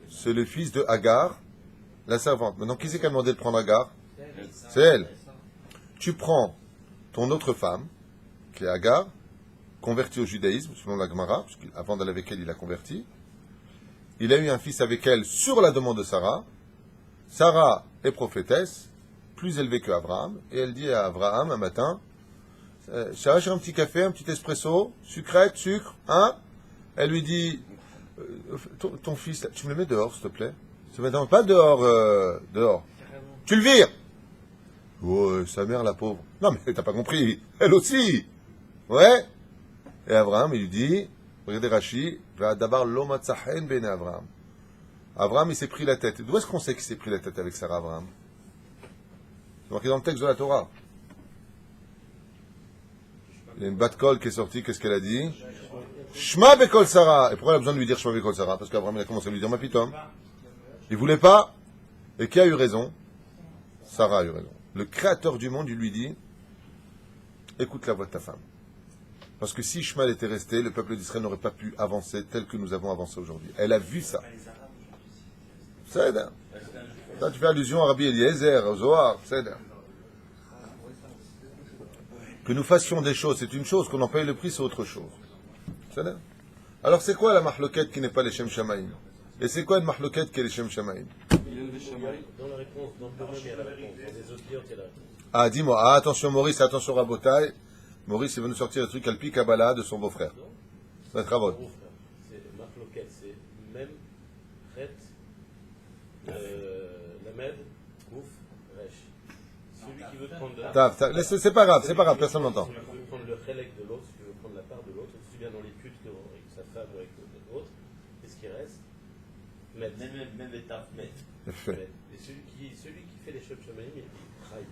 Speaker 1: C'est le fils de Hagar, la servante. Maintenant, qui c'est qui a demandé de prendre Hagar? C'est elle. Tu prends ton autre femme, qui est Hagar, convertie au judaïsme, selon la Gemara, parce qu'avant d'aller avec elle, il a converti. Il a eu un fils avec elle sur la demande de Sarah. Sarah est prophétesse, plus élevée que Abraham, et elle dit à Abraham un matin, Sarah, j'ai un petit café, un petit espresso, sucrète, sucre, hein? Elle lui dit, ton fils, tu me le mets dehors, s'il te plaît. Non, pas dehors, dehors. Tu le vires. Ouais, sa mère, la pauvre. Non, mais t'as pas compris. Elle aussi. Ouais. Et Abraham, il lui dit, regardez Rashi, va d'abord l'omatzahen ben Abraham. Abraham, il s'est pris la tête. D'où est-ce qu'on sait qu'il s'est pris la tête avec Sarah, Abraham? C'est marqué dans le texte de la Torah. Il y a une batte colle qui est sortie, qu'est-ce qu'elle a dit? Shma bekol Sarah. Et pourquoi elle a besoin de lui dire Shma bekol Sarah? Parce qu'Abraham, il a commencé à lui dire ma pitom. Il voulait pas. Et qui a eu raison? Sarah a eu raison. Le créateur du monde, il lui dit, écoute la voix de ta femme. Parce que si Ishmael était resté, le peuple d'Israël n'aurait pas pu avancer tel que nous avons avancé aujourd'hui. Elle a vu ça. C'est ça. Là, tu fais allusion à Rabbi Eliezer, au Zohar, c'est ça. Que nous fassions des choses, c'est une chose, qu'on en paye le prix, c'est autre chose. C'est ça. Alors c'est quoi la mahloket qui n'est pas les Shem Shamaim? Et c'est quoi une mahloket qui est les Shem Shamaim?
Speaker 3: Dans la réponse, dans le domaine, il y a la réponse. Dans les autres livres, il y a la réponse.
Speaker 1: Ah, dis-moi, ah, attention Maurice, attention Rabotai. Maurice, il va nous sortir le truc Alpi Kabbalah de son beau-frère. Ça va être Ravot.
Speaker 3: C'est Mahloket, c'est même, Chet, Med, Ouf, Resh. Celui qui veut prendre
Speaker 1: C'est pas grave, personne n'entend.
Speaker 3: Celui qui veut prendre le Chelek de l'autre, celui qui veut prendre la part de l'autre, si tu viens dans l'étude avec sa femme ou avec l'autre, qu'est-ce qui reste? Med. Même étape, Med. Et celui qui fait les Sheb Shamaim, il travaille.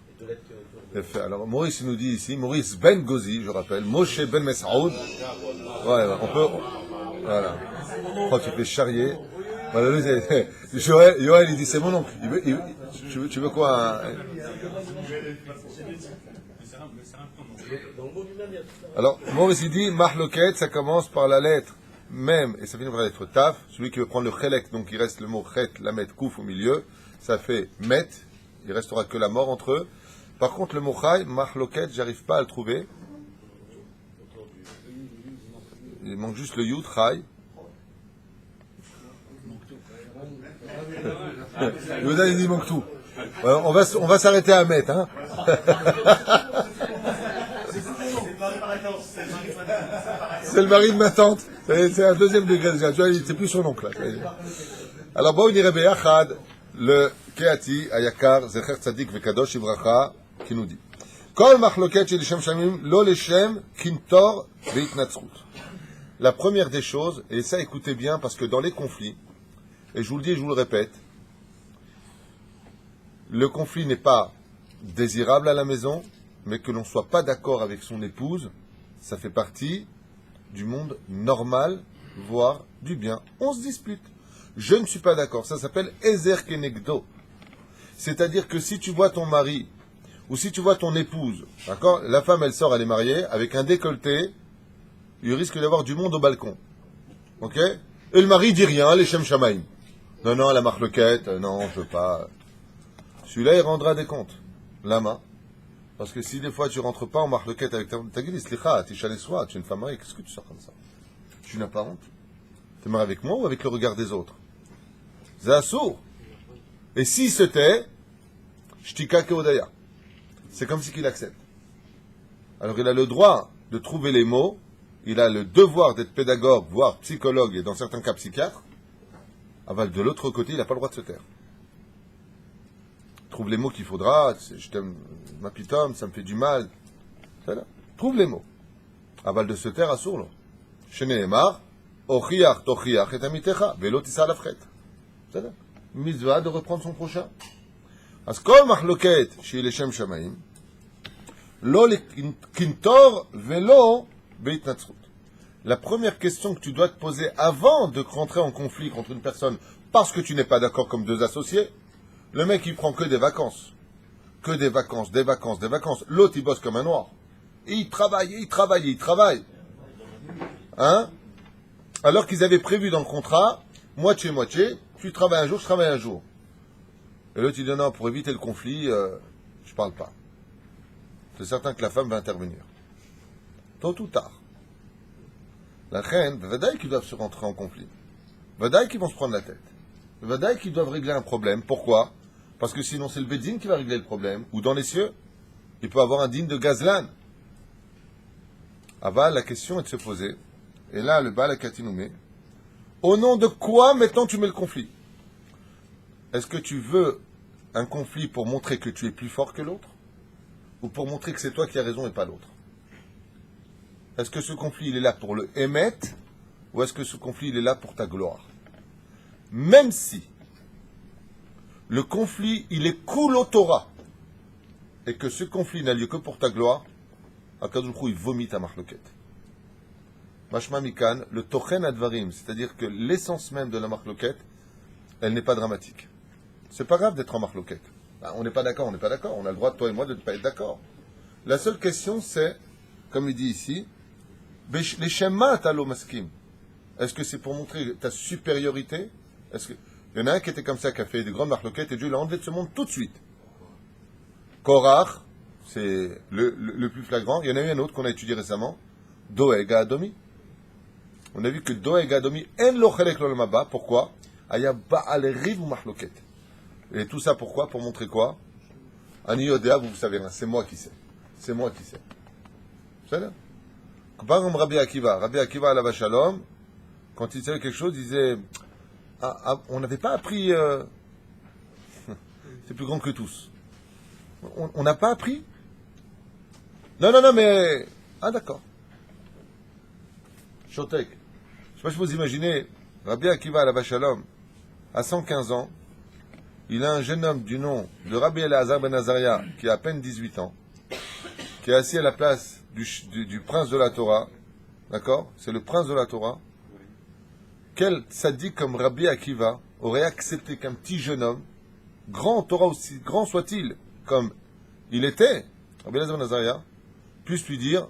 Speaker 3: Et de l'être qui est autour de.
Speaker 1: Alors Maurice nous dit ici, Maurice Ben Gozi, je rappelle, Moshe Ben Mesaoud. Ouais, on peut. Voilà. Je crois que tu fais charrier. Voilà, lui, Yoel, il dit c'est mon oncle. Tu veux quoi Alors, Maurice il dit, Mahloket, ça commence par la lettre même, et ça finit par la lettre Taf. Celui qui veut prendre le Chelek, donc il reste le mot Chet, la met, Kouf au milieu, ça fait Met, il restera que la mort entre eux. Par contre, le mot Chai, Mahloket, j'arrive pas à le trouver. Il manque juste le Yud, Chai. Yoda, il manque tout. On va s'arrêter à Met, hein. C'est le mari de ma tante. C'est un deuxième degré déjà. Tu vois, c'est plus son oncle. Là. Alors, bon, on dirait Beyachad, le Keati, Ayakar, Zecher Tzadik, Vekadosh, Ivracha, qui nous dit Kol machloket shel Shem Shamim, lo leshem, kintor, veitnatzrut. La première des choses, et ça écoutez bien, parce que dans les conflits, et je vous le dis et je vous le répète, le conflit n'est pas désirable à la maison, mais que l'on ne soit pas d'accord avec son épouse, ça fait partie du monde normal, voire du bien. On se dispute. Je ne suis pas d'accord. Ça s'appelle Ezer Kenegdo. C'est-à-dire que si tu vois ton mari, ou si tu vois ton épouse, d'accord, la femme, elle sort, elle est mariée, avec un décolleté, il risque d'avoir du monde au balcon. Ok? Et le mari dit rien, les Shem Shamaim. Non, la marloquette, non, je veux pas. Celui-là, il rendra des comptes. Lama. Parce que si des fois tu rentres pas en marloquette avec ta gueule, slicha, tu es une femme mariée, qu'est-ce que tu sors comme ça? Tu n'as pas honte? Tu es marié avec moi ou avec le regard des autres? C'est assourd. Et s'il se tait, shtika keodaya. C'est comme si qu'il accepte. Alors il a le droit de trouver les mots, il a le devoir d'être pédagogue, voire psychologue, et dans certains cas psychiatre. Aval de l'autre côté, il n'a pas le droit de se taire. Trouve les mots qu'il faudra, je t'aime, ma pitom, ça me fait du mal. Trouve les mots. Aval de se taire, assourd. Sheneemar, ochiach, tochiach, et amitecha, velo tisa lafret. Mitzvah de reprendre son prochain. Askol machloket, chez les Shem Shamaim, lo kintor, velo beitnatzrut. La première question que tu dois te poser avant de rentrer en conflit contre une personne parce que tu n'es pas d'accord comme deux associés, le mec il prend que des vacances. Que des vacances, des vacances, des vacances. L'autre il bosse comme un noir. Et il travaille. Hein? Alors qu'ils avaient prévu dans le contrat, moitié, tu travailles un jour, je travaille un jour. Et l'autre il dit non, pour éviter le conflit, je parle pas. C'est certain que la femme va intervenir. Tôt ou tard. La reine, Vadaï qu'ils doivent se rentrer en conflit. Vadaï qu'ils vont se prendre la tête. Vadaï qu'ils doivent régler un problème. Pourquoi? Parce que sinon c'est le Bédine qui va régler le problème. Ou dans les cieux, il peut avoir un digne de Gazlan. Aval, la question est de se poser. Et là, le Baal Akatinoumé. Au nom de quoi maintenant tu mets le conflit? Est-ce que tu veux un conflit pour montrer que tu es plus fort que l'autre? Ou pour montrer que c'est toi qui as raison et pas l'autre? Est-ce que ce conflit il est là pour le émettre? Ou est-ce que ce conflit il est là pour ta gloire? Même si le conflit il est cool au Torah et que ce conflit n'a lieu que pour ta gloire, Akadosh Baruch Hu, il vomit ta marloquette. Mashma Mikan, le Tochen Advarim, c'est-à-dire que l'essence même de la marloquette, elle n'est pas dramatique. C'est pas grave d'être en marloquette. On n'est pas d'accord, on a le droit, toi et moi, de ne pas être d'accord. La seule question c'est, comme il dit ici, les Shema Talo Maskim. Est-ce que c'est pour montrer ta supériorité? Est-ce que il y en a un qui était comme ça, qui a fait des grandes marloquettes, et Dieu l'a enlevé de ce monde tout de suite. Korach, c'est le plus flagrant. Il y en a eu un autre qu'on a étudié récemment, Doeg Adomi. On a vu que Doeg Adomi, en lo chelek lo lamaba. Pourquoi? Aya ba'al riv ou marloquet. Et tout ça pourquoi? Pour montrer quoi? Ani Yodea, vous savez, c'est moi qui sais. C'est moi qui sais. C'est là. Par exemple, Rabbi Akiva à la Shalom, quand il savait quelque chose, il disait on n'avait pas appris c'est plus grand que tous. On n'a pas appris? Non, mais... Ah, d'accord. Shotek. Je sais pas si vous imaginez, Rabbi Akiva Alav Shalom, à 115 ans, il a un jeune homme du nom de Rabbi Elazar ben Azaria, qui a à peine 18 ans, qui est assis à la place du prince de la Torah. D'accord? C'est le prince de la Torah. Quel tzaddik comme Rabbi Akiva aurait accepté qu'un petit jeune homme, grand Torah aussi grand soit-il, comme il était, Rabbi Elazar ben Azaria, puisse lui dire,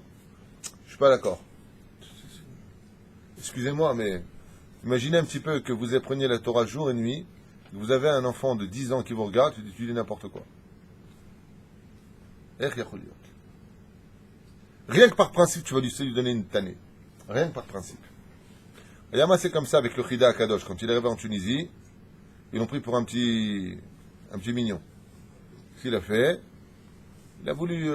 Speaker 1: je suis pas d'accord. Excusez-moi, mais imaginez un petit peu que vous appreniez la Torah jour et nuit, que vous avez un enfant de 10 ans qui vous regarde, tu dis n'importe quoi. Rien que par principe, tu vas lui donner une tannée. Rien que par principe. Et Yama, c'est comme ça avec le Chida Akadosh. Quand il est arrivé en Tunisie, ils l'ont pris pour un petit mignon. Ce qu'il a fait, il a voulu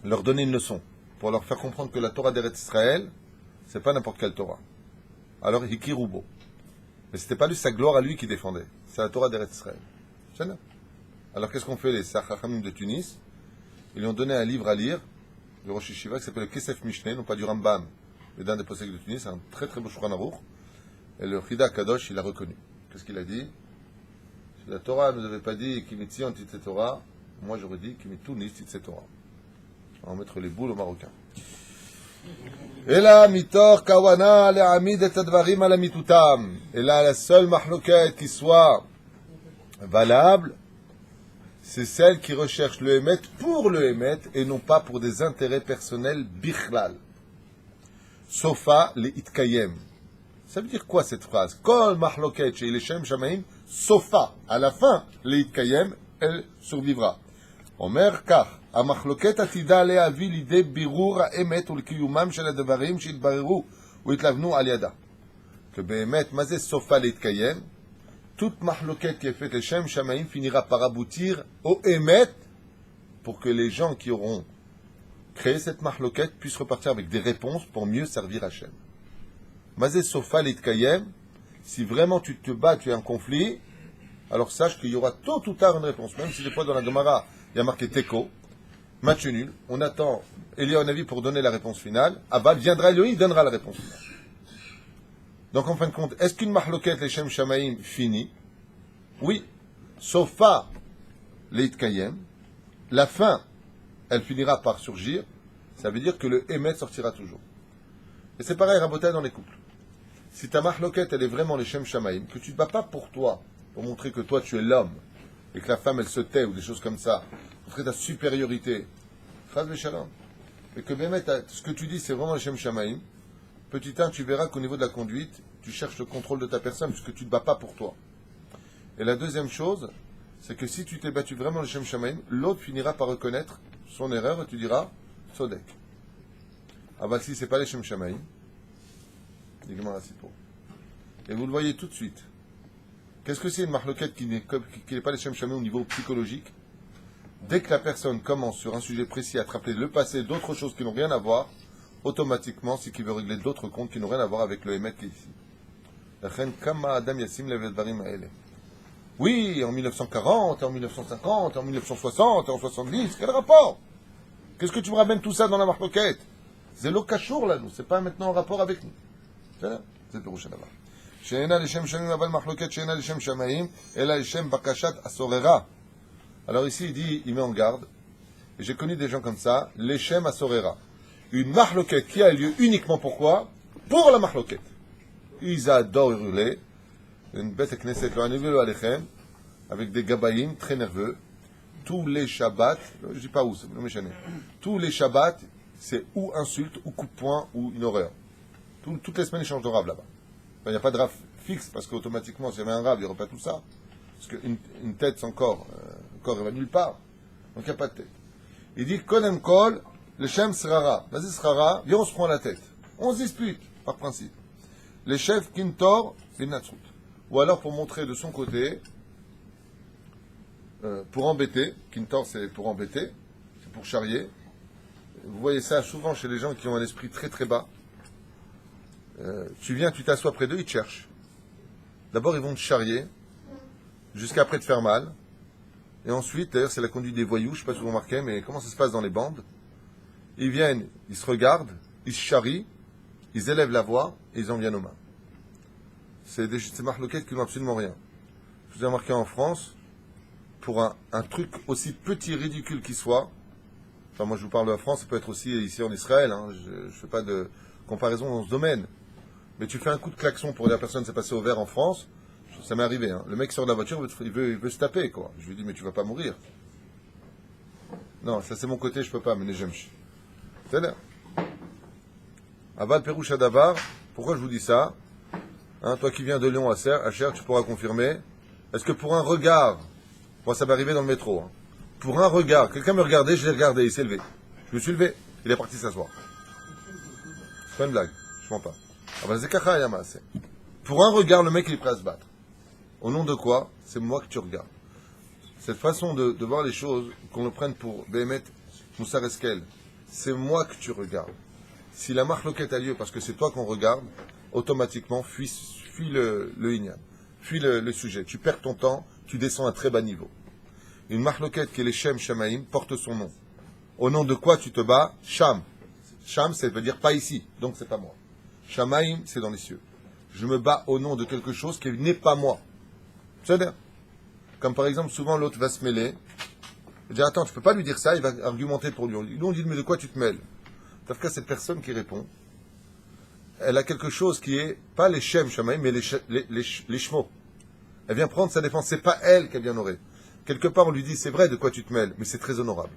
Speaker 1: leur donner une leçon, pour leur faire comprendre que la Torah d'Eretz Israël, c'est pas n'importe quelle Torah. Alors, Hikirubo. Mais c'était pas lui, sa gloire à lui qui défendait. C'est la Torah d'Eretz Israël. C'est ça. Alors, qu'est-ce qu'on fait, les Sachachamim de Tunis? Ils lui ont donné un livre à lire, le Rosh Yeshiva, qui s'appelle le Kesef Mishneh, non pas du Rambam, mais d'un des possédés de Tunis, un très très beau Shulchan Aruch. Et le Chida Kadosh, il l'a reconnu. Qu'est-ce qu'il a dit? Si la Torah ne nous avait pas dit Kimitzi Antitze Torah, moi j'aurais dit Kimitu Nistitze Torah. On va mettre les boules aux Marocains. Et là, mitor kawana le'amid et advarim ala mitutam. Et là, la seule mahloket qui soit valable, c'est celle qui recherche le Emet pour le Emet et non pas pour des intérêts personnels bichlal. Sofa le itkayem. Ça veut dire quoi cette phrase? Kol mahloket chez Leshem Shamaim, sofa. À la fin, le itkayem, elle survivra. Omer kach. המחלוקת עתידה להביא לידי בירור האמת ולקיומם של הדברים שהתבררו והתלבנו על ידה. שבאמת, מה זה סופה להתקיים? toute מחלוקת qui est faite לשם שמיים finira par aboutir au émet pour que les gens qui auront créé cette מחלוקת puissent repartir avec des réponses pour mieux servir Hachem. מה זה סופה להתקיים? Si vraiment tu te bats, tu es en conflit, alors sache qu'il y aura tôt ou tard une réponse. Même si des fois dans la Gemara, il y a marqué Teko, match nul, on attend Eliyahu pour donner la réponse finale. Aval viendra Elohim, donnera la réponse finale. Donc en fin de compte, est-ce qu'une mahloket leshem shamaim finit? Oui. Sofa leitkayem, la fin, elle finira par surgir. Ça veut dire que le émet sortira toujours. Et c'est pareil, Rabotai, dans les couples. Si ta mahloket, elle est vraiment leshem shamaim, que tu ne te bats pas pour toi, pour montrer que toi tu es l'homme, et que la femme elle se tait ou des choses comme ça, montrer ta supériorité, Chaz v'shalom. Mais que Bémet, ce que tu dis, c'est vraiment le Shem Shamaim. Petit 1, tu verras qu'au niveau de la conduite, tu cherches le contrôle de ta personne, puisque tu ne te bats pas pour toi. Et la deuxième chose, c'est que si tu t'es battu vraiment le Shem Shamaim, l'autre finira par reconnaître son erreur et tu diras Sodek. Ah bah si c'est pas le Shem Shamaim, et vous le voyez tout de suite. Qu'est-ce que c'est une mahloket qui n'est pas le Shem Shamaim au niveau psychologique? Dès que la personne commence sur un sujet précis à te rappeler le passé, d'autres choses qui n'ont rien à voir, automatiquement, c'est qu'il veut régler d'autres comptes qui n'ont rien à voir avec le Emet qui est ici. Oui, en 1940, en 1950, en 1960, en 70, quel rapport? Qu'est-ce que tu me ramènes tout ça dans la mahloket? C'est l'okachour là, nous, c'est pas maintenant en rapport avec nous. C'est là, c'est Pirouche là-bas. She'ena l'Shem Shamaim aval mahloket, she'ena l'Shem Shamaim, ela l'Shem bakashat asorera. Alors ici, il met en garde, et j'ai connu des gens comme ça, l'Echem Asorera. Une mahloket qui a lieu uniquement pourquoi? Pour la mahloket. Ils adorent hurler, une bête knesset, avec des gabayim très nerveux. Tous les Shabbats, je ne dis pas où, c'est le méchané. Tous les Shabbats, c'est ou insulte, ou coup de poing, ou une horreur. Toutes les semaines, ils changent de rave là-bas. Il n'y a pas de rave fixe, parce qu'automatiquement, s'il y avait un rave, il n'y aurait pas tout ça. Parce qu'une tête sans corps, le corps ne va nulle part. Donc il n'y a pas de tête. Il dit, Kodem Kol, le Shem Srara. Vas-y Srara, viens on se prend la tête. On se dispute, par principe. Les chefs Kintor, Vinatsut. Ou alors pour montrer de son côté, pour embêter, Kintor c'est pour embêter, c'est pour charrier. Vous voyez ça souvent chez les gens qui ont un esprit très très bas. Tu viens, tu t'assois près d'eux, ils te cherchent. D'abord ils vont te charrier, jusqu'à après te faire mal, Et ensuite, d'ailleurs, c'est la conduite des voyous, je ne sais pas si vous remarquez, mais comment ça se passe dans les bandes? Ils viennent, ils se regardent, ils se charrient, ils élèvent la voix et ils en viennent aux mains. C'est marloquettes qui n'ont absolument rien. Je vous ai remarqué en France, pour un truc aussi petit, ridicule qu'il soit, enfin moi je vous parle de la France, ça peut être aussi ici en Israël, hein, je ne fais pas de comparaison dans ce domaine, mais tu fais un coup de klaxon pour dire à la personne s'est passé au vert en France, ça m'est arrivé, hein. Le mec sort de la voiture, il veut se taper, quoi. Je lui dis, mais tu vas pas mourir. Non, ça c'est mon côté, je peux pas, mais les j'aime. C'est-à-dire, Aval Perouche Adavar, pourquoi je vous dis ça, hein, toi qui viens de Lyon à Cher, tu pourras confirmer, est-ce que pour un regard, moi ça m'est arrivé dans le métro, hein, pour un regard, quelqu'un me regardait, je l'ai regardé, il s'est levé. Je me suis levé, il est parti s'asseoir. C'est pas une blague, je mens pas. Pour un regard, le mec il est prêt à se battre. Au nom de quoi? C'est moi que tu regardes. Cette façon de voir les choses, qu'on le prenne pour Béhémet Moussar Eskel, c'est moi que tu regardes. Si la marloquette a lieu parce que c'est toi qu'on regarde, automatiquement, fuis le Inyan, fuis le sujet. Tu perds ton temps, tu descends à un très bas niveau. Une marloquette qui est les Shem Shamaim porte son nom. Au nom de quoi tu te bats? Sham. Sham, ça veut dire pas ici, donc c'est pas moi. Shamaim, c'est dans les cieux. Je me bats au nom de quelque chose qui n'est pas moi. C'est-à-dire, comme par exemple, souvent l'autre va se mêler. Je dis, attends, tu peux pas lui dire ça, il va argumenter pour lui. Nous, on dit, mais de quoi tu te mêles? Parce que cette personne qui répond, elle a quelque chose qui est, pas les Shem Shamaim, mais les Shmo. Elle vient prendre sa défense, c'est pas elle qui a bien honoré. Quelque part, on lui dit, c'est vrai, de quoi tu te mêles, mais c'est très honorable.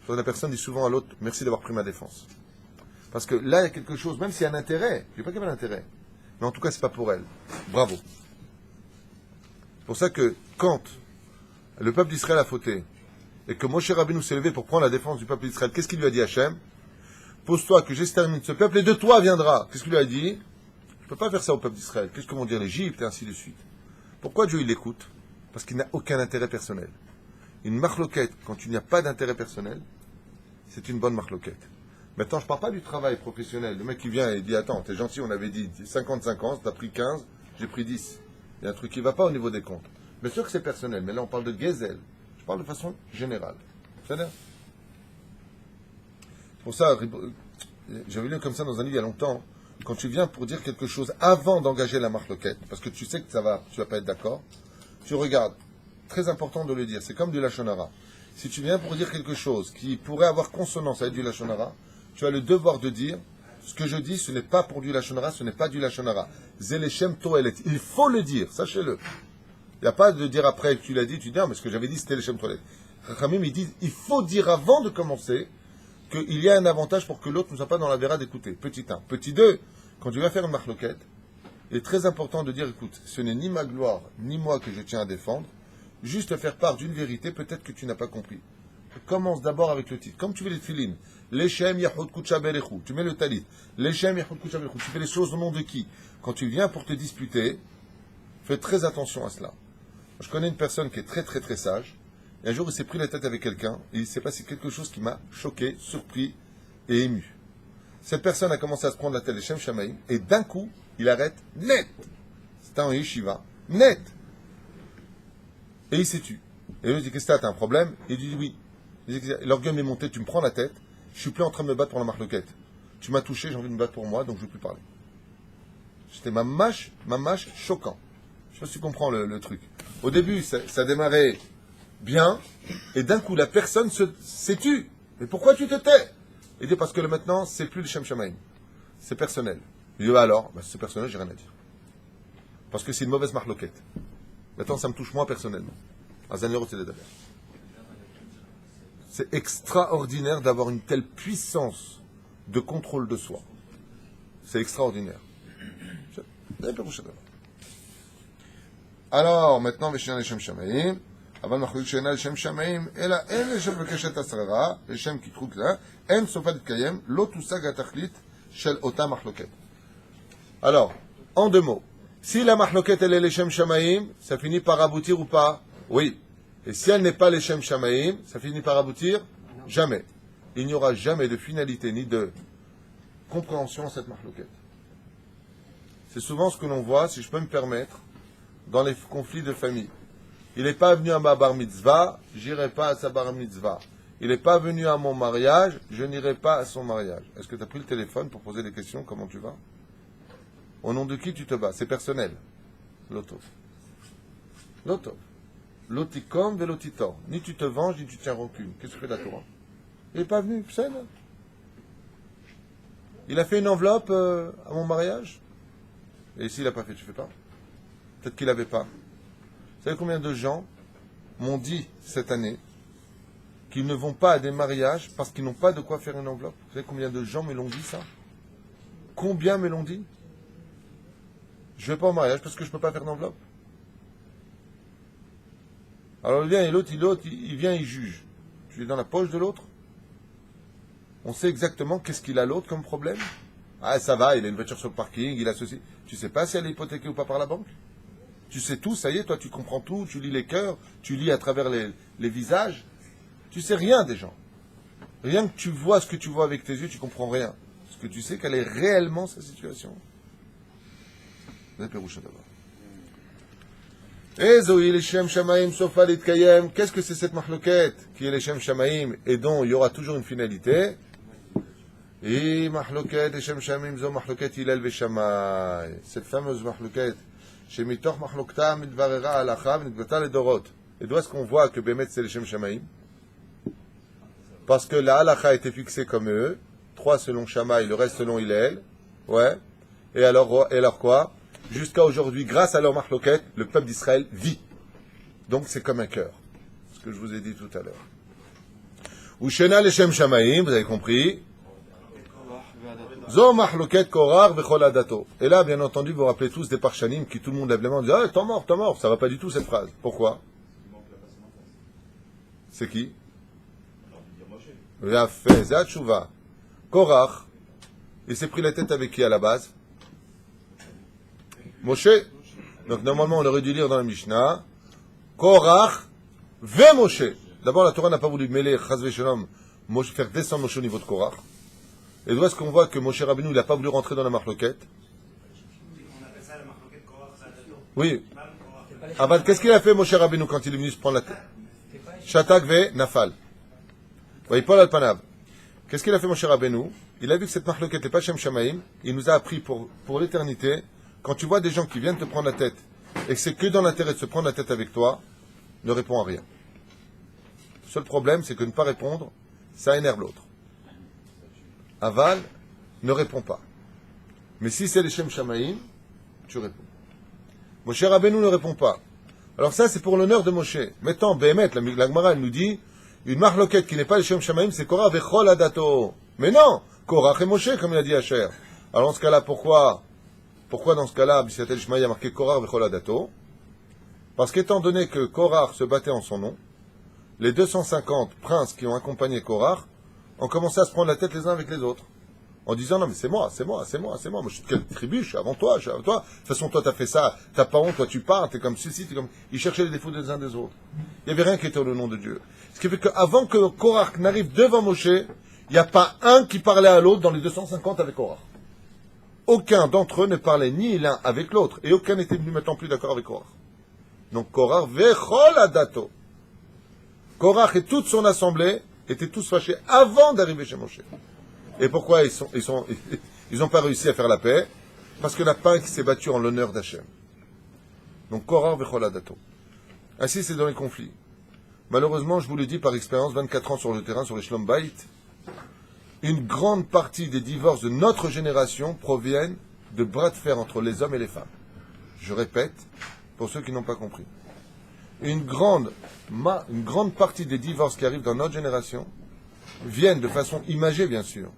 Speaker 1: La personne dit souvent à l'autre, merci d'avoir pris ma défense. Parce que là, il y a quelque chose, même s'il y a un intérêt, je ne dis pas qu'il y a un intérêt, mais en tout cas, c'est pas pour elle. Bravo. C'est pour ça que quand le peuple d'Israël a fauté et que Moshe Rabbeinu s'est levé pour prendre la défense du peuple d'Israël, qu'est-ce qu'il lui a dit Hachem? Pose-toi que j'extermine ce peuple et de toi viendra. Qu'est-ce qu'il lui a dit? Je ne peux pas faire ça au peuple d'Israël. Qu'est-ce que vont dire l'Égypte et ainsi de suite? Pourquoi Dieu il l'écoute? Parce qu'il n'a aucun intérêt personnel. Une marloquette, quand il n'y a pas d'intérêt personnel, c'est une bonne marloquette. Maintenant, je ne parle pas du travail professionnel. Le mec qui vient et dit, attends, t'es gentil, on avait dit 55 ans, t'as pris 15, j'ai pris 10. Il y a un truc qui ne va pas au niveau des comptes. Bien sûr que c'est personnel, mais là on parle de Gezel. Je parle de façon générale. C'est-à-dire, pour ça, j'avais lu comme ça dans un livre il y a longtemps, quand tu viens pour dire quelque chose avant d'engager la marloquette, parce que tu sais que tu vas pas être d'accord, tu regardes. Très important de le dire, c'est comme du Lachon Hara. Si tu viens pour dire quelque chose qui pourrait avoir consonance avec du Lachon Hara, tu as le devoir de dire, ce que je dis, ce n'est pas pour du Lachon Hara, ce n'est pas du Lachon Hara. Zelechem Toelet. Il faut le dire, sachez-le. Il n'y a pas de dire après que tu l'as dit, tu dis, non, mais ce que j'avais dit, c'était Lechem Toelet. Rachamim, ils disent, il faut dire avant de commencer qu'il y a un avantage pour que l'autre ne soit pas dans la véra d'écouter. Petit 1. Petit 2, quand tu vas faire une marloquette, il est très important de dire, écoute, ce n'est ni ma gloire, ni moi que je tiens à défendre, juste faire part d'une vérité, peut-être que tu n'as pas compris. Commence d'abord avec le titre. Comme tu fais les tefilines, Leshem Yahud Kucha Berechu, tu mets le talit. Leshem Yahud Kucha Berechu, tu fais les choses au nom de qui? Quand tu viens pour te disputer, fais très attention à cela. Je connais une personne qui est très très très sage, et un jour il s'est pris la tête avec quelqu'un, et il s'est passé quelque chose qui m'a choqué, surpris et ému. Cette personne a commencé à se prendre la tête des Shem Shamaim, et d'un coup, il arrête net. C'était un yeshiva, net. Et il s'est tué. Et lui dit, qu'est-ce que t'as un problème? Il dit oui. Il dit, l'orgueil m'est monté, tu me prends la tête, je suis plus en train de me battre pour la marloquette. Tu m'as touché, j'ai envie de me battre pour moi, donc je ne veux plus parler. C'était ma mâche choquant. Je sais pas si tu comprends le truc. Au début, ça démarrait bien, et d'un coup, la personne s'est tue. Mais pourquoi tu te tais? Il dit, parce que maintenant, c'est plus le Shem Shamaim. C'est personnel. Il dit, bah alors, c'est personnel, j'ai rien à dire. Parce que c'est une mauvaise marloquette. Maintenant, ça me touche moi personnellement. C'est extraordinaire d'avoir une telle puissance de contrôle de soi. C'est extraordinaire. Alors, maintenant, Veshinan Leshem Shamaim. Avant de Veshinan Leshem Shamaim, et là, en Leshem Bekeshet Asrara, Leshem qui trouve là, en Sofat Kayem, l'Otusag Atachlit, Shel Ota Mahloket. Alors, en deux mots. Si la mahloket elle est Leshem Shamaim, ça finit par aboutir ou pas? Oui. Et si elle n'est pas Leshem Shamaim, ça finit par aboutir? Jamais. Il n'y aura jamais de finalité ni de compréhension à cette mahloket. C'est souvent ce que l'on voit, si je peux me permettre, dans les conflits de famille. Il n'est pas venu à ma bar mitzvah, j'irai pas à sa bar mitzvah. Il n'est pas venu à mon mariage, je n'irai pas à son mariage. Est-ce que tu as pris le téléphone pour poser des questions? Comment tu vas? Au nom de qui tu te bats? C'est personnel. L'auto. L'auto. L'otikom ve l'otitor. Ni tu te venges, ni tu tiens rancune. Qu'est-ce que fait la Torah? Il n'est pas venu, c'est là. Il a fait une enveloppe à mon mariage. Et s'il n'a pas fait, tu fais pas? Peut-être qu'il n'avait pas. Vous savez combien de gens m'ont dit cette année qu'ils ne vont pas à des mariages parce qu'ils n'ont pas de quoi faire une enveloppe? Vous savez combien de gens me l'ont dit ça? Combien me l'ont dit? Je ne vais pas au mariage parce que je ne peux pas faire d'enveloppe. Alors il vient et l'autre, il vient, il juge. Tu es dans la poche de l'autre? On sait exactement qu'est-ce qu'il a l'autre comme problème. Ah, ça va, il a une voiture sur le parking, il a ceci. Tu sais pas si elle est hypothéquée ou pas par la banque? Tu sais tout, ça y est, toi tu comprends tout, tu lis les cœurs, tu lis à travers les visages. Tu sais rien des gens. Rien que tu vois ce que tu vois avec tes yeux, tu comprends rien. Parce que tu sais quelle est réellement sa situation. Qu'est-ce que c'est cette mahloket qui est les Shem Shamaim et dont il y aura toujours une finalité? Et mahloket et Shem Shamaim zo mahloket Hillel veshamay. Cette fameuse mahloket chez mitoch mahlokta midvarera alacha v'nitbata ledorot. Et d'où est-ce qu'on voit que Bémet c'est les Shem Shamaim? Parce que la halacha a été fixée comme eux, 3 selon Shammai, le reste selon Hillel. Ouais. Et alors quoi? Jusqu'à aujourd'hui, grâce à leur mahloket, le peuple d'Israël vit. Donc c'est comme un cœur. Ce que je vous ai dit tout à l'heure. Ushena leshem shamaim, vous avez compris. Zo mahloket korar vechol adato. Et là, bien entendu, vous vous rappelez tous des parshanim qui tout le monde lève les mains et dit ah, t'es mort. Ça va pas du tout cette phrase. Pourquoi? C'est qui? Il a fait Zatchouva. Korach, il s'est pris la tête avec qui à la base? Moshe. Donc normalement on aurait dû lire dans la Mishnah Korach ve Moshe. D'abord la Torah n'a pas voulu mêler Chaz v'Shalom, faire descendre Moshe au niveau de Korach. Et d'où est-ce qu'on voit que Moshe Rabbeinu il n'a pas voulu rentrer dans la marloquette?
Speaker 6: On appelle ça la marloquette Korach Zadato.
Speaker 1: Oui. Ah bah, qu'est-ce qu'il a fait Moshe Rabbeinu quand il est venu se prendre la tête? Shatak ve Nafal. Voyez Paul Alpanav. Qu'est-ce qu'il a fait Moshe Rabbeinu? Il a vu que cette marloquette n'est pas Shem Shamaim. Il nous a appris pour l'éternité. Quand tu vois des gens qui viennent te prendre la tête et que c'est que dans l'intérêt de se prendre la tête avec toi, ne réponds à rien. Le seul problème, c'est que ne pas répondre, ça énerve l'autre. Aval, ne réponds pas. Mais si c'est les Shem Shamaim, tu réponds. Moshe Rabbeinu ne répond pas. Alors ça, c'est pour l'honneur de Moshe. Maintenant, Béhémet, la Gemara, elle nous dit, une marloquette qui n'est pas les Shem Shamaim, c'est Korah vechol adato. Mais non, Korah et Moshe, comme il a dit Asher. Alors dans ce cas-là, pourquoi dans ce cas-là, B'Siatel Shmaï a marqué Korah vechol adato? Parce qu'étant donné que Korah se battait en son nom, les 250 princes qui ont accompagné Korah ont commencé à se prendre la tête les uns avec les autres. En disant, non mais c'est moi. Moi je suis de quelle tribu? Je suis avant toi. De toute façon, toi t'as fait ça, t'as pas honte, toi tu pars, t'es comme ceci, t'es comme... Ils cherchaient les défauts des uns des autres. Il n'y avait rien qui était au nom de Dieu. Ce qui fait qu'avant que Korah n'arrive devant Moshe, il n'y a pas un qui parlait à l'autre dans les 250 avec Korah. Aucun d'entre eux ne parlait ni l'un avec l'autre, et aucun n'était venu maintenant plus d'accord avec Korah. Donc Korah vechol adato. Korah et toute son assemblée étaient tous fâchés avant d'arriver chez Moshe. Et pourquoi ils ont pas réussi à faire la paix? Parce qu'il n'y en a pas un qui s'est battu en l'honneur d'Hachem. Donc Korah vechol adato. Ainsi c'est dans les conflits. Malheureusement, je vous le dis par expérience, 24 ans sur le terrain, sur les Shlom Bayit, une grande partie des divorces de notre génération proviennent de bras de fer entre les hommes et les femmes. Je répète, pour ceux qui n'ont pas compris. Une grande partie des divorces qui arrivent dans notre génération viennent de façon imagée, bien sûr,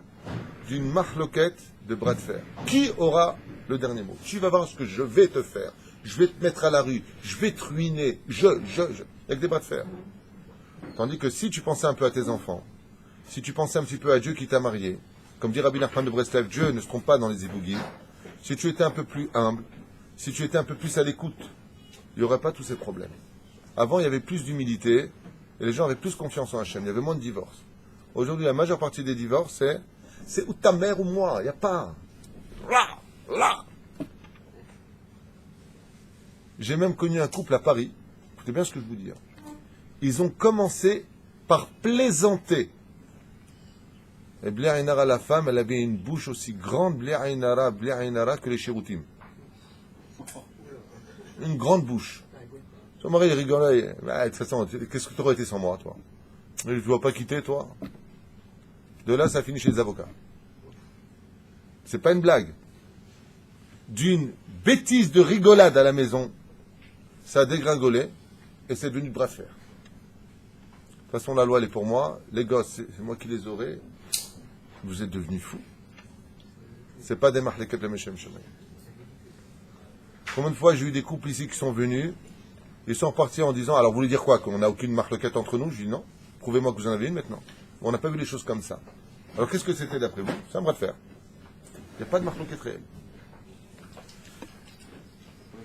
Speaker 1: d'une mahloquette de bras de fer. Qui aura le dernier mot? Tu vas voir ce que je vais te faire. Je vais te mettre à la rue. Je vais te ruiner. Avec des bras de fer. Tandis que si tu pensais un peu à tes enfants, si tu pensais un petit peu à Dieu qui t'a marié, comme dit Rabbi Nachman de Breslev, Dieu ne se trompe pas dans les ébouguis, si tu étais un peu plus humble, si tu étais un peu plus à l'écoute, il n'y aurait pas tous ces problèmes. Avant, il y avait plus d'humilité, et les gens avaient plus confiance en Hachem, il y avait moins de divorces. Aujourd'hui, la majeure partie des divorces, c'est ou ta mère ou moi, il n'y a pas. Là. J'ai même connu un couple à Paris, Écoutez bien ce que je vous dis. Ils ont commencé par plaisanter. Et Bli Ainara, la femme, elle avait une bouche aussi grande, Bli Ainara, que les Chéroutim. Une grande bouche. Son mari, il rigolait. De toute façon, qu'est-ce que tu aurais été sans moi, toi? Je ne dois pas quitter, toi. De là, ça finit chez les avocats. C'est pas une blague. D'une bêtise de rigolade à la maison, ça a dégringolé et c'est devenu de bras de fer. De toute façon, la loi, elle est pour moi. Les gosses, c'est moi qui les aurai. Vous êtes devenus fous. C'est pas des marleket le Meshem Shemay. Combien de fois j'ai eu des couples ici qui sont venus, ils sont repartis en disant, alors vous voulez dire quoi, qu'on n'a aucune marloquette entre nous? Je dis non, prouvez-moi que vous en avez une maintenant. On n'a pas vu les choses comme ça. Alors qu'est-ce que c'était d'après vous? C'est un bras de fer. Il n'y a pas de marloquette réelle.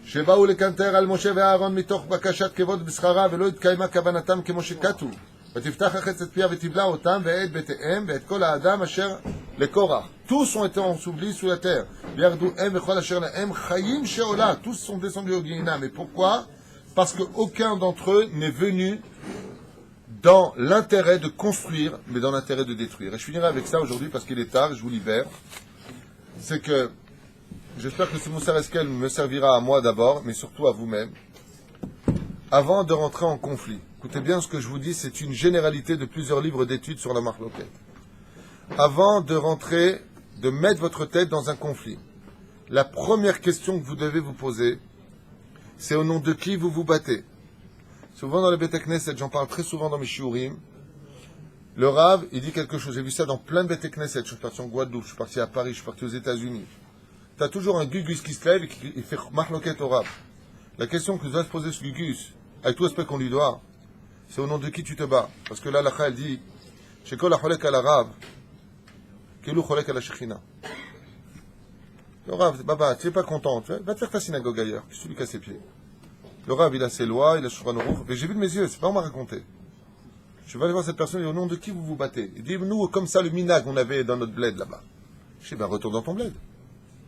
Speaker 1: שבאו לקנטר על משה ואהרון מתוך בקשת כבוד בשכרה ולא התקיימה כוונתם כמו שכתוב ותפתח החצת פיה ותבלע אותם ואת ביתיהם ואת כל האדם אשר לקורח. Tous ont été ensevelis sous la terre. וירדו הם וכל אשר להם חיים שעולה. Tous sont descendus au Guéhénam. Mais pourquoi? Parce qu'aucun d'entre eux n'est venu dans l'intérêt de construire, mais dans l'intérêt de détruire. Et je finirai avec ça aujourd'hui parce qu'il est tard, je vous libère. C'est que j'espère que ce Moussar Eskel me servira à moi d'abord, mais surtout à vous-même, avant de rentrer en conflit. Écoutez bien ce que je vous dis, c'est une généralité de plusieurs livres d'études sur la marloquette. Avant de rentrer, de mettre votre tête dans un conflit, la première question que vous devez vous poser, c'est au nom de qui vous vous battez. Souvent dans les Beit Knesset, j'en parle très souvent dans mes shiurim, le Rav, il dit quelque chose. J'ai vu ça dans plein de Beit Knesset. Je suis parti en Guadeloupe, je suis parti à Paris, je suis parti aux États-Unis. Tu as toujours un Gugus qui se lève et qui fait marloquette au Rav. La question que doit se poser ce Gugus, avec tout respect qu'on lui doit, c'est au nom de qui tu te bats. Parce que là, la elle dit, Shekol acholek al Rav, Kelou cholek al Shechina. Le Rav, Baba, tu n'es pas content, va te faire ta synagogue ailleurs, que tu lui casses ses pieds. Le Rav, il a ses lois, il a Shulchan Aruch, mais j'ai vu de mes yeux, c'est pas on m'a raconté. Je vais aller voir cette personne et au nom de qui vous vous battez. Il dit, nous, comme ça, le minag, on avait dans notre bled là-bas. Je dis, ben retourne dans ton bled.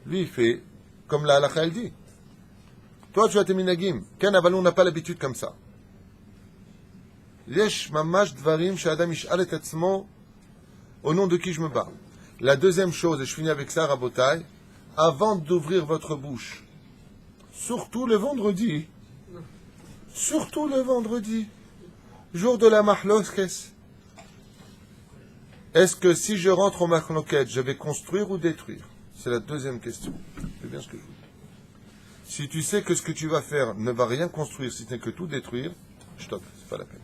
Speaker 1: Lui, il fait comme la halakha, elle dit. Toi, tu as tes minagim. Ken avalon n'a pas l'habitude comme ça. Yesh mamash dvarim she'adam yish'al et atzmo, au nom de qui je me bats. La deuxième chose, et je finis avec ça, Rabotai, avant d'ouvrir votre bouche, surtout le vendredi, jour de la mahloskes, est-ce que si je rentre au mahloket, je vais construire ou détruire? C'est la deuxième question. C'est bien ce que je vous dis. Si tu sais que ce que tu vas faire ne va rien construire, si ce n'est que tout détruire, stop, c'est pas la peine.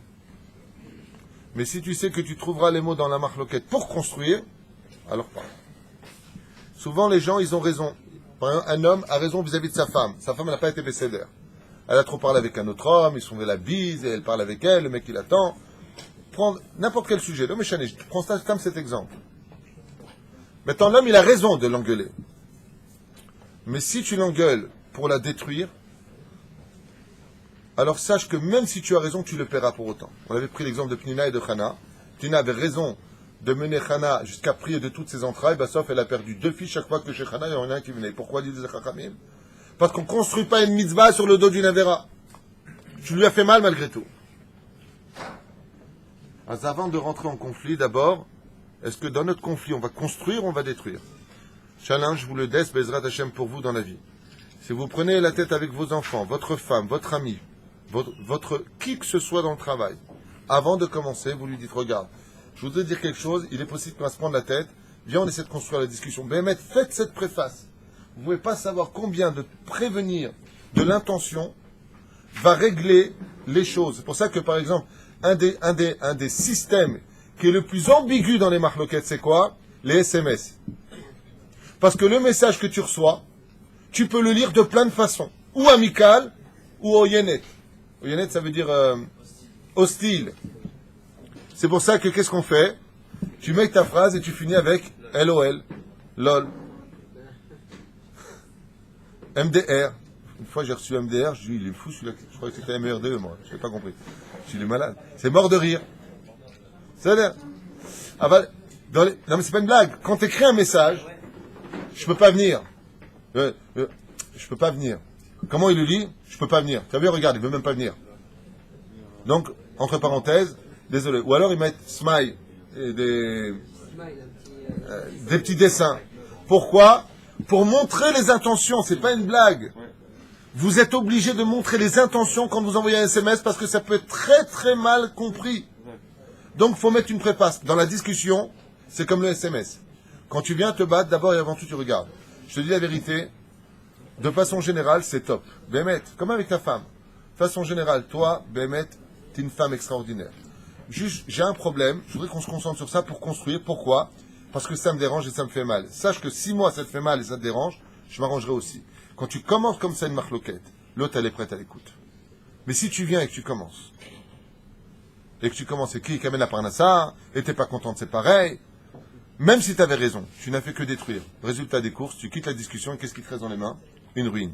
Speaker 1: Mais si tu sais que tu trouveras les mots dans la mahloket pour construire, alors parle. Souvent les gens, ils ont raison. Par exemple, un homme a raison vis-à-vis de sa femme. Sa femme n'a pas été bécédère. Elle a trop parlé avec un autre homme, ils se font de la bise, et elle parle avec elle, le mec il attend. Prends n'importe quel sujet. L'homme est chané, je prends ça comme cet exemple. Maintenant, l'homme, il a raison de l'engueuler. Mais si tu l'engueules pour la détruire, alors sache que même si tu as raison, tu le paieras pour autant. On avait pris l'exemple de Pnina et de Chana. Pnina avait raison de mener Chana jusqu'à prier de toutes ses entrailles. Sauf elle a perdu 2 filles chaque fois que chez Chana, il y en a un qui venait. Pourquoi dit les Chachamim? Parce qu'on ne construit pas une mitzvah sur le dos d'une Avera. Tu lui as fait mal malgré tout. Alors, avant de rentrer en conflit, d'abord, est-ce que dans notre conflit, on va construire ou on va détruire? Challenge, je vous le laisse, Bezrat Hashem, pour vous dans la vie. Si vous prenez la tête avec vos enfants, votre femme, votre ami, votre qui que ce soit dans le travail, avant de commencer, vous lui dites, regarde, je voudrais dire quelque chose, il est possible qu'on va se prendre la tête, viens, on essaie de construire la discussion. Béhémet, faites cette préface. Vous ne pouvez pas savoir combien de prévenir de l'intention va régler les choses. C'est pour ça que, par exemple, un des systèmes qui est le plus ambigu dans les marloquettes, c'est quoi? Les SMS. Parce que le message que tu reçois, tu peux le lire de plein de façons. Ou amical, ou oyenet. Oyenet, ça veut dire hostile. C'est pour ça que, qu'est-ce qu'on fait? Tu mets ta phrase et tu finis avec LOL, LOL. MDR. Une fois, j'ai reçu MDR, je dis, il est fou celui-là. Je croyais que c'était MRD, moi. Je n'ai pas compris. Je dis, il est malade. C'est mort de rire. C'est-à-dire, non, mais c'est pas une blague. Quand tu écris un message, je peux pas venir. Je peux pas venir. Comment il le lit? Je peux pas venir. Tu as vu, regarde, il veut même pas venir. Donc, entre parenthèses, désolé. Ou alors ils mettent smile, et des petits dessins. Pourquoi? Pour montrer les intentions, c'est pas une blague. Vous êtes obligé de montrer les intentions quand vous envoyez un SMS parce que ça peut être très très mal compris. Donc, faut mettre une préface. Dans la discussion, c'est comme le SMS. Quand tu viens te battre, d'abord et avant tout, tu regardes. Je te dis la vérité, de façon générale, c'est top. Bémet, comme avec ta femme. De façon générale, toi, Bémet, t'es une femme extraordinaire. Juste, j'ai un problème, je voudrais qu'on se concentre sur ça pour construire. Pourquoi? Parce que ça me dérange et ça me fait mal. Sache que si moi, ça te fait mal et ça te dérange, je m'arrangerai aussi. Quand tu commences comme ça une marloquette, l'autre, elle est prête à l'écoute. Mais si tu viens et que tu commences, et qui amène la parnassa, et t'es pas content, c'est pareil, même si tu avais raison, tu n'as fait que détruire. Résultat des courses, tu quittes la discussion, et qu'est-ce qui te reste dans les mains? Une ruine.